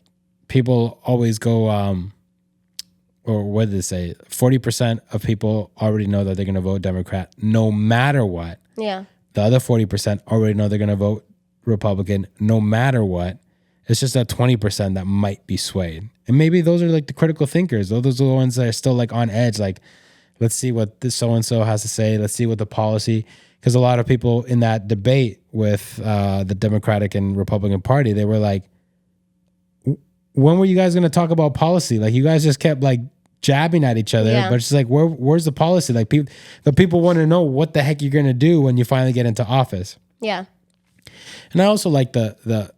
people always go, or what did they say? 40% of people already know that they're going to vote Democrat no matter what. Yeah. The other 40% already know they're going to vote Republican no matter what. It's just that 20% that might be swayed. And maybe those are like the critical thinkers. Those are the ones that are still like on edge. Like, let's see what this so-and-so has to say. Let's see what the policy, because a lot of people in that debate with the Democratic and Republican Party, they were like, when were you guys going to talk about policy? Like, you guys just kept like jabbing at each other, but it's like, where's the policy? Like, the people want to know what the heck you're going to do when you finally get into office. Yeah. And I also like the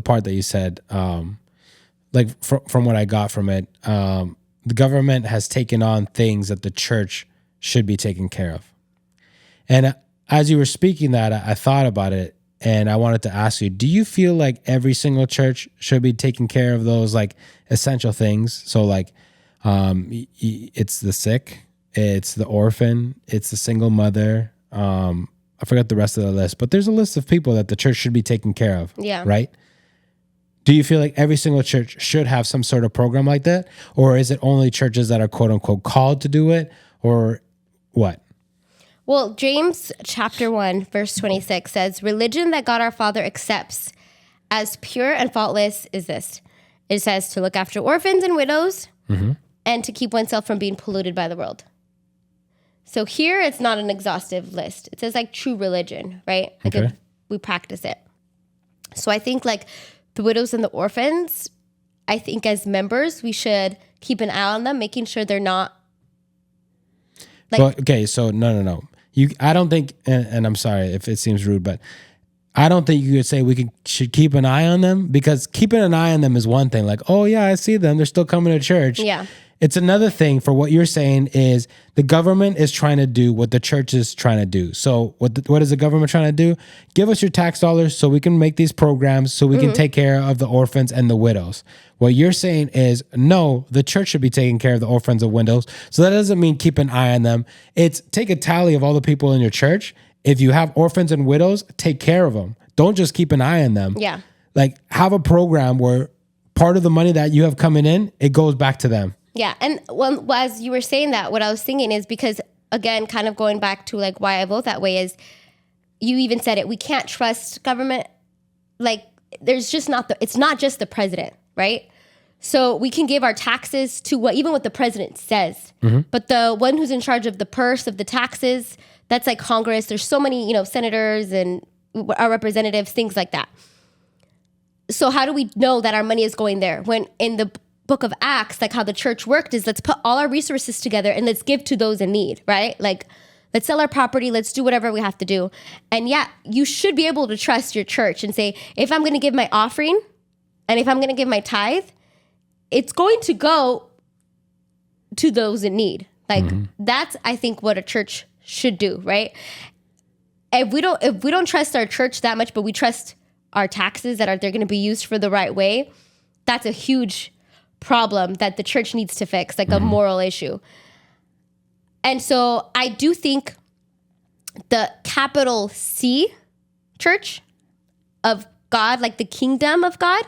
part that you said, like from what I got from it, the government has taken on things that the church should be taking care of. And as you were speaking that, I thought about it, and I wanted to ask you, do you feel like every single church should be taking care of those like essential things? So like, it's the sick, it's the orphan, it's the single mother. I forgot the rest of the list, but there's a list of people that the church should be taking care of. Yeah. Right? Do you feel like every single church should have some sort of program like that? Or is it only churches that are quote unquote called to do it? Or what? Well, James chapter 1, verse 26 says, religion that God our Father accepts as pure and faultless is this. It says to look after orphans and widows and to keep oneself from being polluted by the world. So here it's not an exhaustive list. It says like true religion, right? Like Okay. we practice it. So I think like the widows and the orphans, I think as members, we should keep an eye on them, making sure they're not like, Well, okay, so no. I don't think, and I'm sorry if it seems rude, but I don't think you could say should keep an eye on them, because keeping an eye on them is one thing. Like, oh yeah, I see them. They're still coming to church. yeah. It's another thing for what you're saying is the government is trying to do what the church is trying to do. So what is the government trying to do? Give us your tax dollars so we can make these programs so we can take care of the orphans and the widows. What you're saying is, no, the church should be taking care of the orphans and widows. So that doesn't mean keep an eye on them. It's take a tally of all the people in your church. If you have orphans and widows, take care of them. Don't just keep an eye on them. Yeah. Like, have a program where part of the money that you have coming in, it goes back to them. Yeah. And as you were saying that, what I was thinking is because, again, kind of going back to like why I vote that way is you even said it. We can't trust government. Like there's just it's not just the president, right? So we can give our taxes to even what the president says. But the one who's in charge of the purse of the taxes, that's like Congress. There's so many, senators and our representatives, things like that. So how do we know that our money is going there? When in the book of Acts, like how the church worked is let's put all our resources together and let's give to those in need, right? Like let's sell our property, let's do whatever we have to do. And yeah, you should be able to trust your church and say, if I'm going to give my offering and if I'm going to give my tithe, it's going to go to those in need. Like that's, I think, what a church should do, right? If we don't trust our church that much, but we trust our taxes, that they're going to be used for the right way, that's a huge problem that the church needs to fix, like a moral issue. And so I do think the capital C church of God, like the kingdom of God,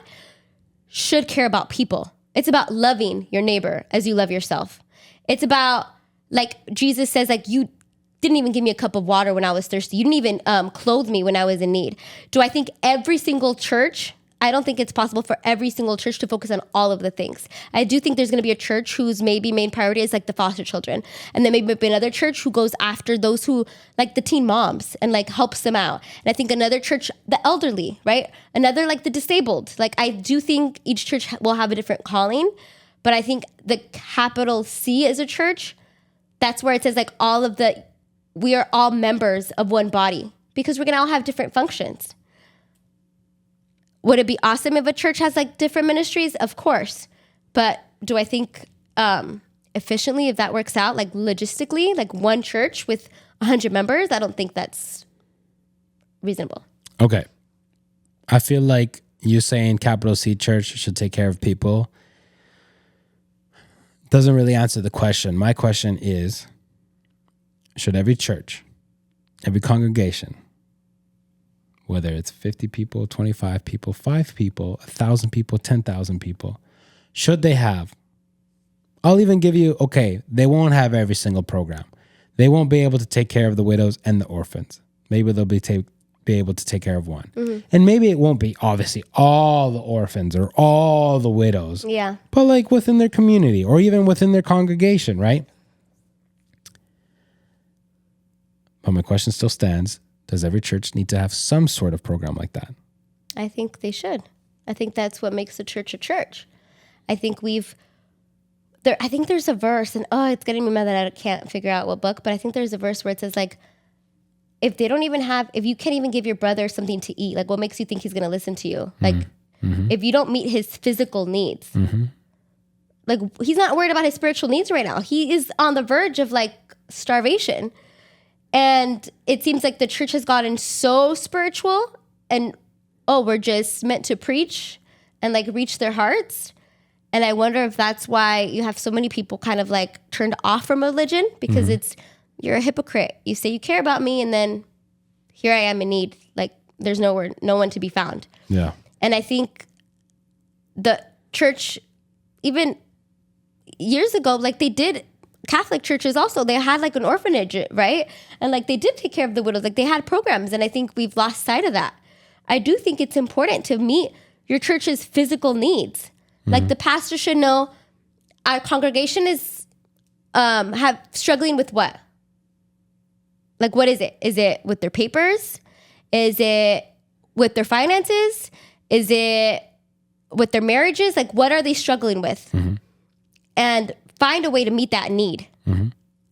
should care about people. It's about loving your neighbor as you love yourself. It's about, like Jesus says, like, you didn't even give me a cup of water when I was thirsty. You didn't even clothe me when I was in need. Do I think every single church, I don't think it's possible for every single church to focus on all of the things. I do think there's going to be a church whose maybe main priority is like the foster children. And then maybe another church who goes after those who, like the teen moms, and like helps them out. And I think another church, the elderly, right? Another like the disabled. Like I do think each church will have a different calling. But I think the capital C as a church, that's where it says like we are all members of one body, because we're going to all have different functions. Would it be awesome if a church has like different ministries? Of course. But do I think efficiently, if that works out, like logistically, like one church with 100 members, I don't think that's reasonable. Okay. I feel like you saying capital C church should take care of people doesn't really answer the question. My question is, should every church, every congregation, whether it's 50 people, 25 people, 5 people, 1,000 people, 10,000 people, should they have? I'll even give you, okay, they won't have every single program. They won't be able to take care of the widows and the orphans. Maybe they'll be able to take care of one. Mm-hmm. And maybe it won't be obviously all the orphans or all the widows. Yeah. But like within their community or even within their congregation, right? But my question still stands. Does every church need to have some sort of program like that? I think they should. I think that's what makes a church a church. I think I think there's a verse, and it's getting me mad that I can't figure out what book, but I think there's a verse where it says like, if you can't even give your brother something to eat, like what makes you think he's going to listen to you? Like if you don't meet his physical needs, like he's not worried about his spiritual needs right now. He is on the verge of like starvation. And it seems like the church has gotten so spiritual and, we're just meant to preach and like reach their hearts. And I wonder if that's why you have so many people kind of like turned off from religion, because you're a hypocrite. You say you care about me, and then here I am in need. Like there's no one to be found. Yeah. And I think the church, even years ago, like they did, Catholic churches also, they had like an orphanage, right? And like they did take care of the widows, like they had programs, and I think we've lost sight of that. I do think it's important to meet your church's physical needs. Like the pastor should know our congregation is struggling with what? Like what is it? Is it with their papers? Is it with their finances? Is it with their marriages? Like what are they struggling with? And find a way to meet that need.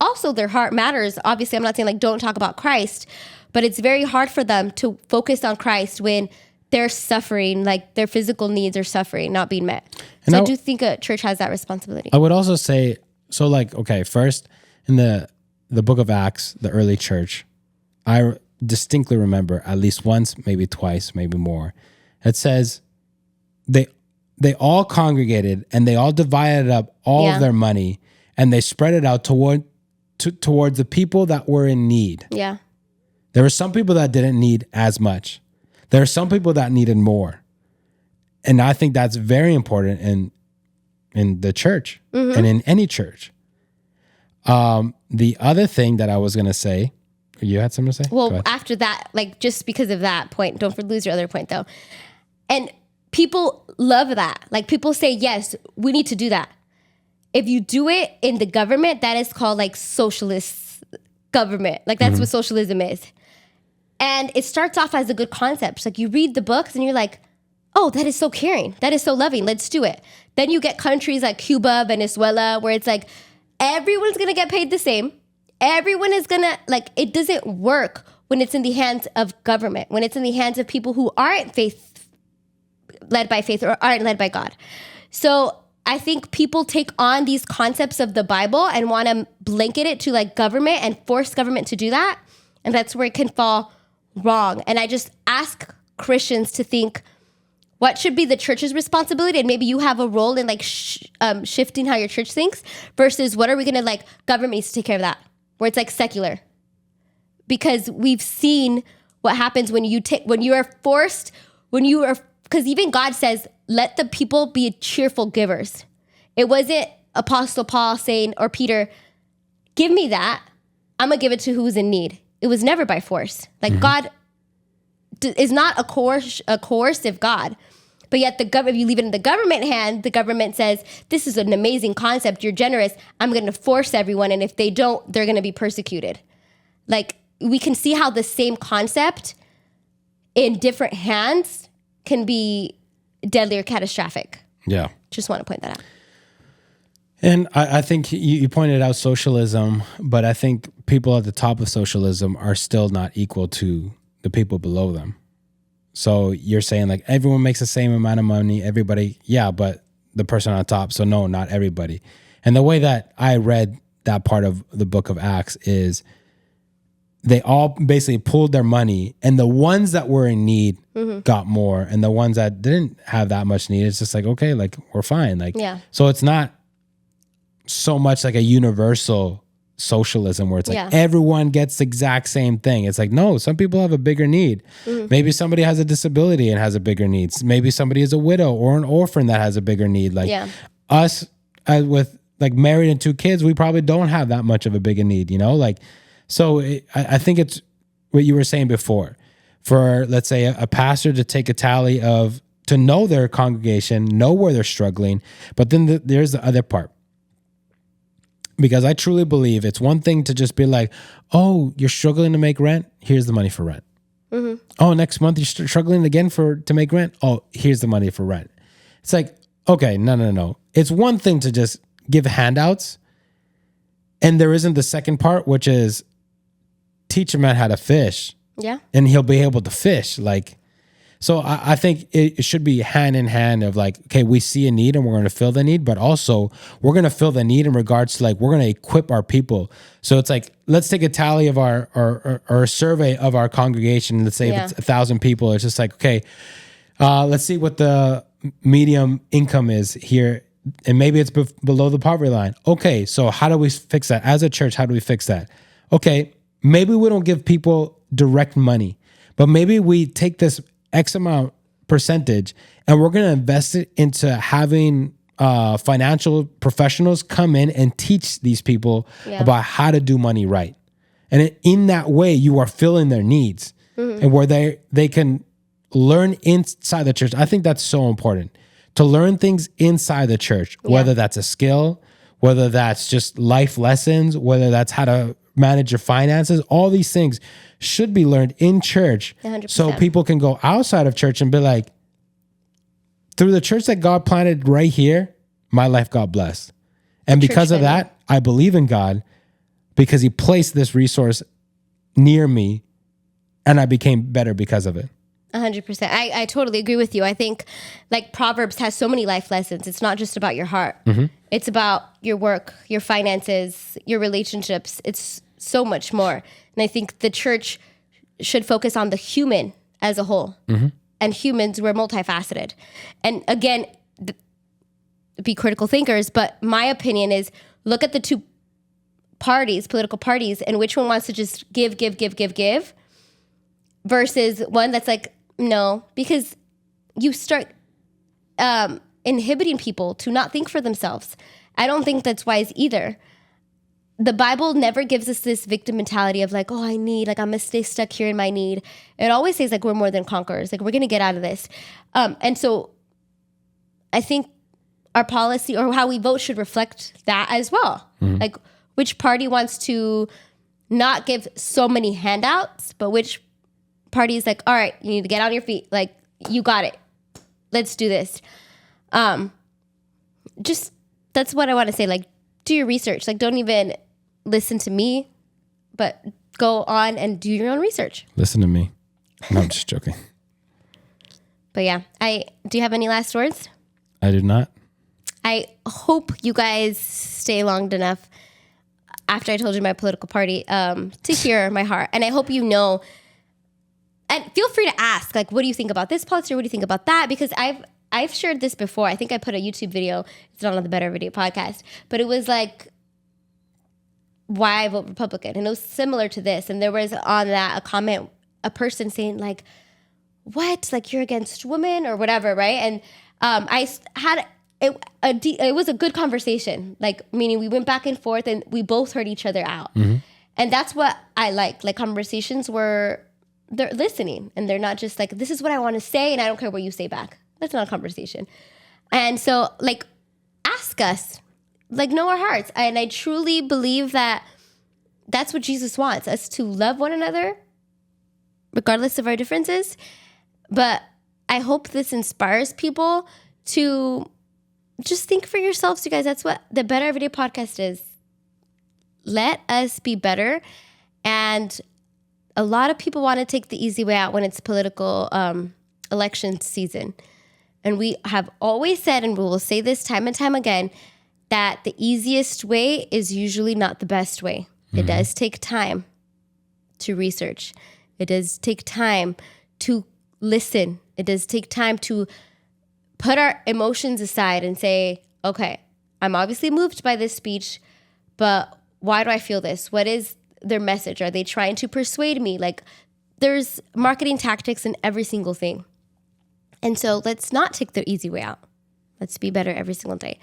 Also, their heart matters. Obviously, I'm not saying like don't talk about Christ, but it's very hard for them to focus on Christ when they're suffering, like their physical needs are suffering, not being met. And so I do think a church has that responsibility. I would also say, so like, okay, first in the book of Acts, the early church, I distinctly remember at least once, maybe twice, maybe more, it says they all congregated and they all divided up all of their money and they spread it out towards the people that were in need. Yeah. There were some people that didn't need as much. There are some people that needed more. And I think that's very important in the church and in any church. The other thing that I was going to say, you had something to say? Well, after that, like just because of that point, don't lose your other point though. And people love that. Like people say, yes, we need to do that. If you do it in the government, that is called like socialist government. Like that's what socialism is. And it starts off as a good concept. Like you read the books and you're like, oh, that is so caring. That is so loving. Let's do it. Then you get countries like Cuba, Venezuela, where it's like, everyone's going to get paid the same. Everyone is going to, like, it doesn't work when it's in the hands of government, when it's in the hands of people who aren't led by faith or aren't led by God. So I think people take on these concepts of the Bible and want to blanket it to like government and force government to do that. And that's where it can fall wrong. And I just ask Christians to think what should be the church's responsibility, and maybe you have a role in like shifting how your church thinks, versus what are we gonna like government needs to take care of that, where it's like secular, because we've seen what happens when you are because even God says, let the people be cheerful givers. It wasn't Apostle Paul saying, or Peter, give me that, I'm gonna give it to who's in need. It was never by force. Like God is not a coercive God. But yet if you leave it in the government hand, the government says, this is an amazing concept, you're generous, I'm going to force everyone, and if they don't, they're going to be persecuted. Like, we can see how the same concept in different hands can be deadly or catastrophic. Yeah. Just want to point that out. And I think you pointed out socialism, but I think people at the top of socialism are still not equal to the people below them. So you're saying like everyone makes the same amount of money, everybody, yeah, but the person on top. So no, not everybody. And the way that I read that part of the book of Acts is they all basically pooled their money, and the ones that were in need got more, and the ones that didn't have that much need, it's just like, okay, like we're fine. Like, yeah. So it's not so much like a universal socialism where it's like everyone gets the exact same thing. It's like, no, some people have a bigger need. Maybe somebody has a disability and has a bigger need. Maybe somebody is a widow or an orphan that has a bigger need. Like us with like married and 2 kids, we probably don't have that much of a bigger need, you know? Like, so I think it's what you were saying before, for let's say a pastor to take a tally to know their congregation, know where they're struggling. But then there's the other part. Because I truly believe it's one thing to just be like, oh, you're struggling to make rent? Here's the money for rent. Oh, next month you're struggling again to make rent? Oh, here's the money for rent. It's like, okay, no. It's one thing to just give handouts, and there isn't the second part, which is teach a man how to fish. Yeah. And he'll be able to fish. Like, so I think it should be hand in hand of like, okay, we see a need and we're going to fill the need, but also we're going to fill the need in regards to like, we're going to equip our people. So it's like, let's take a tally of our or a survey of our congregation. Let's say if it's 1,000 people, it's just like, okay, let's see what the medium income is here. And maybe it's below the poverty line. Okay, so how do we fix that? As a church, how do we fix that? Okay, maybe we don't give people direct money, but maybe we take this X amount percentage and we're going to invest it into having financial professionals come in and teach these people about how to do money right. And in that way, you are filling their needs and where they can learn inside the church. I think that's so important to learn things inside the church, whether that's a skill, whether that's just life lessons, whether that's how to manage your finances. All these things should be learned in church 100%. So people can go outside of church and be like, through the church that God planted right here, my life got blessed. And because of that, I believe in God because he placed this resource near me and I became better because of it. 100%. I totally agree with you. I think like Proverbs has so many life lessons. It's not just about your heart. It's about your work, your finances, your relationships. It's so much more. And I think the church should focus on the human as a whole. And humans, we're multifaceted. And again, be critical thinkers, but my opinion is look at the 2 parties, political parties, and which one wants to just give versus one that's like, no, because you start inhibiting people to not think for themselves. I don't think that's wise either. The Bible never gives us this victim mentality of like, oh, I'm going to stay stuck here in my need. It always says like, we're more than conquerors. Like, we're going to get out of this. And so I think our policy or how we vote should reflect that as well. Like, which party wants to not give so many handouts, but which party is like, all right, you need to get on your feet. Like, you got it. Let's do this. Just, that's what I want to say. Like, do your research. Like, don't even listen to me, but go on and do your own research. Listen to me. No, I'm just joking. But yeah, do you have any last words? I do not. I hope you guys stay long enough after I told you my political party to hear my heart. And I hope you know and feel free to ask, like, what do you think about this policy? Or what do you think about that? Because I've shared this before. I think I put a YouTube video. It's not on the Better Video podcast, but it was like why I vote Republican, and it was similar to this. And there was on that a comment, a person saying like, "What? Like you're against women or whatever, right?" And I had it was a good conversation, like meaning we went back and forth and we both heard each other out, and that's what I like conversations where they're listening and they're not just like, this is what I want to say and I don't care what you say back. That's not a conversation. And so like ask us, like know our hearts. And I truly believe that that's what Jesus wants, us to love one another regardless of our differences. But I hope this inspires people to just think for yourselves, you guys. That's what the Better Everyday podcast is. Let us be better. And a lot of people want to take the easy way out when it's political election season. And we have always said, and we will say this time and time again, that the easiest way is usually not the best way. It does take time to research. It does take time to listen. It does take time to put our emotions aside and say, okay, I'm obviously moved by this speech, but why do I feel this? What is their message? Are they trying to persuade me? Like there's marketing tactics in every single thing. And so let's not take the easy way out. Let's be better every single day.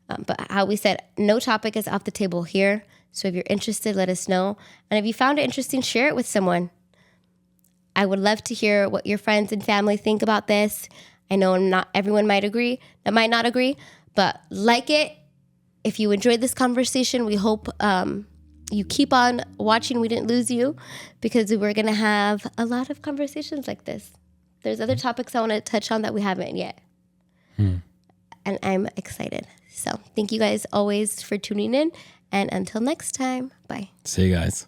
But how we said, no topic is off the table here. So if you're interested, let us know. And if you found it interesting, share it with someone. I would love to hear what your friends and family think about this. I know not everyone might not agree, but like it. If you enjoyed this conversation, we hope you keep on watching We Didn't Lose You, because we're going to have a lot of conversations like this. There's other topics I want to touch on that we haven't yet. And I'm excited. So thank you guys always for tuning in. And until next time, bye. See you guys.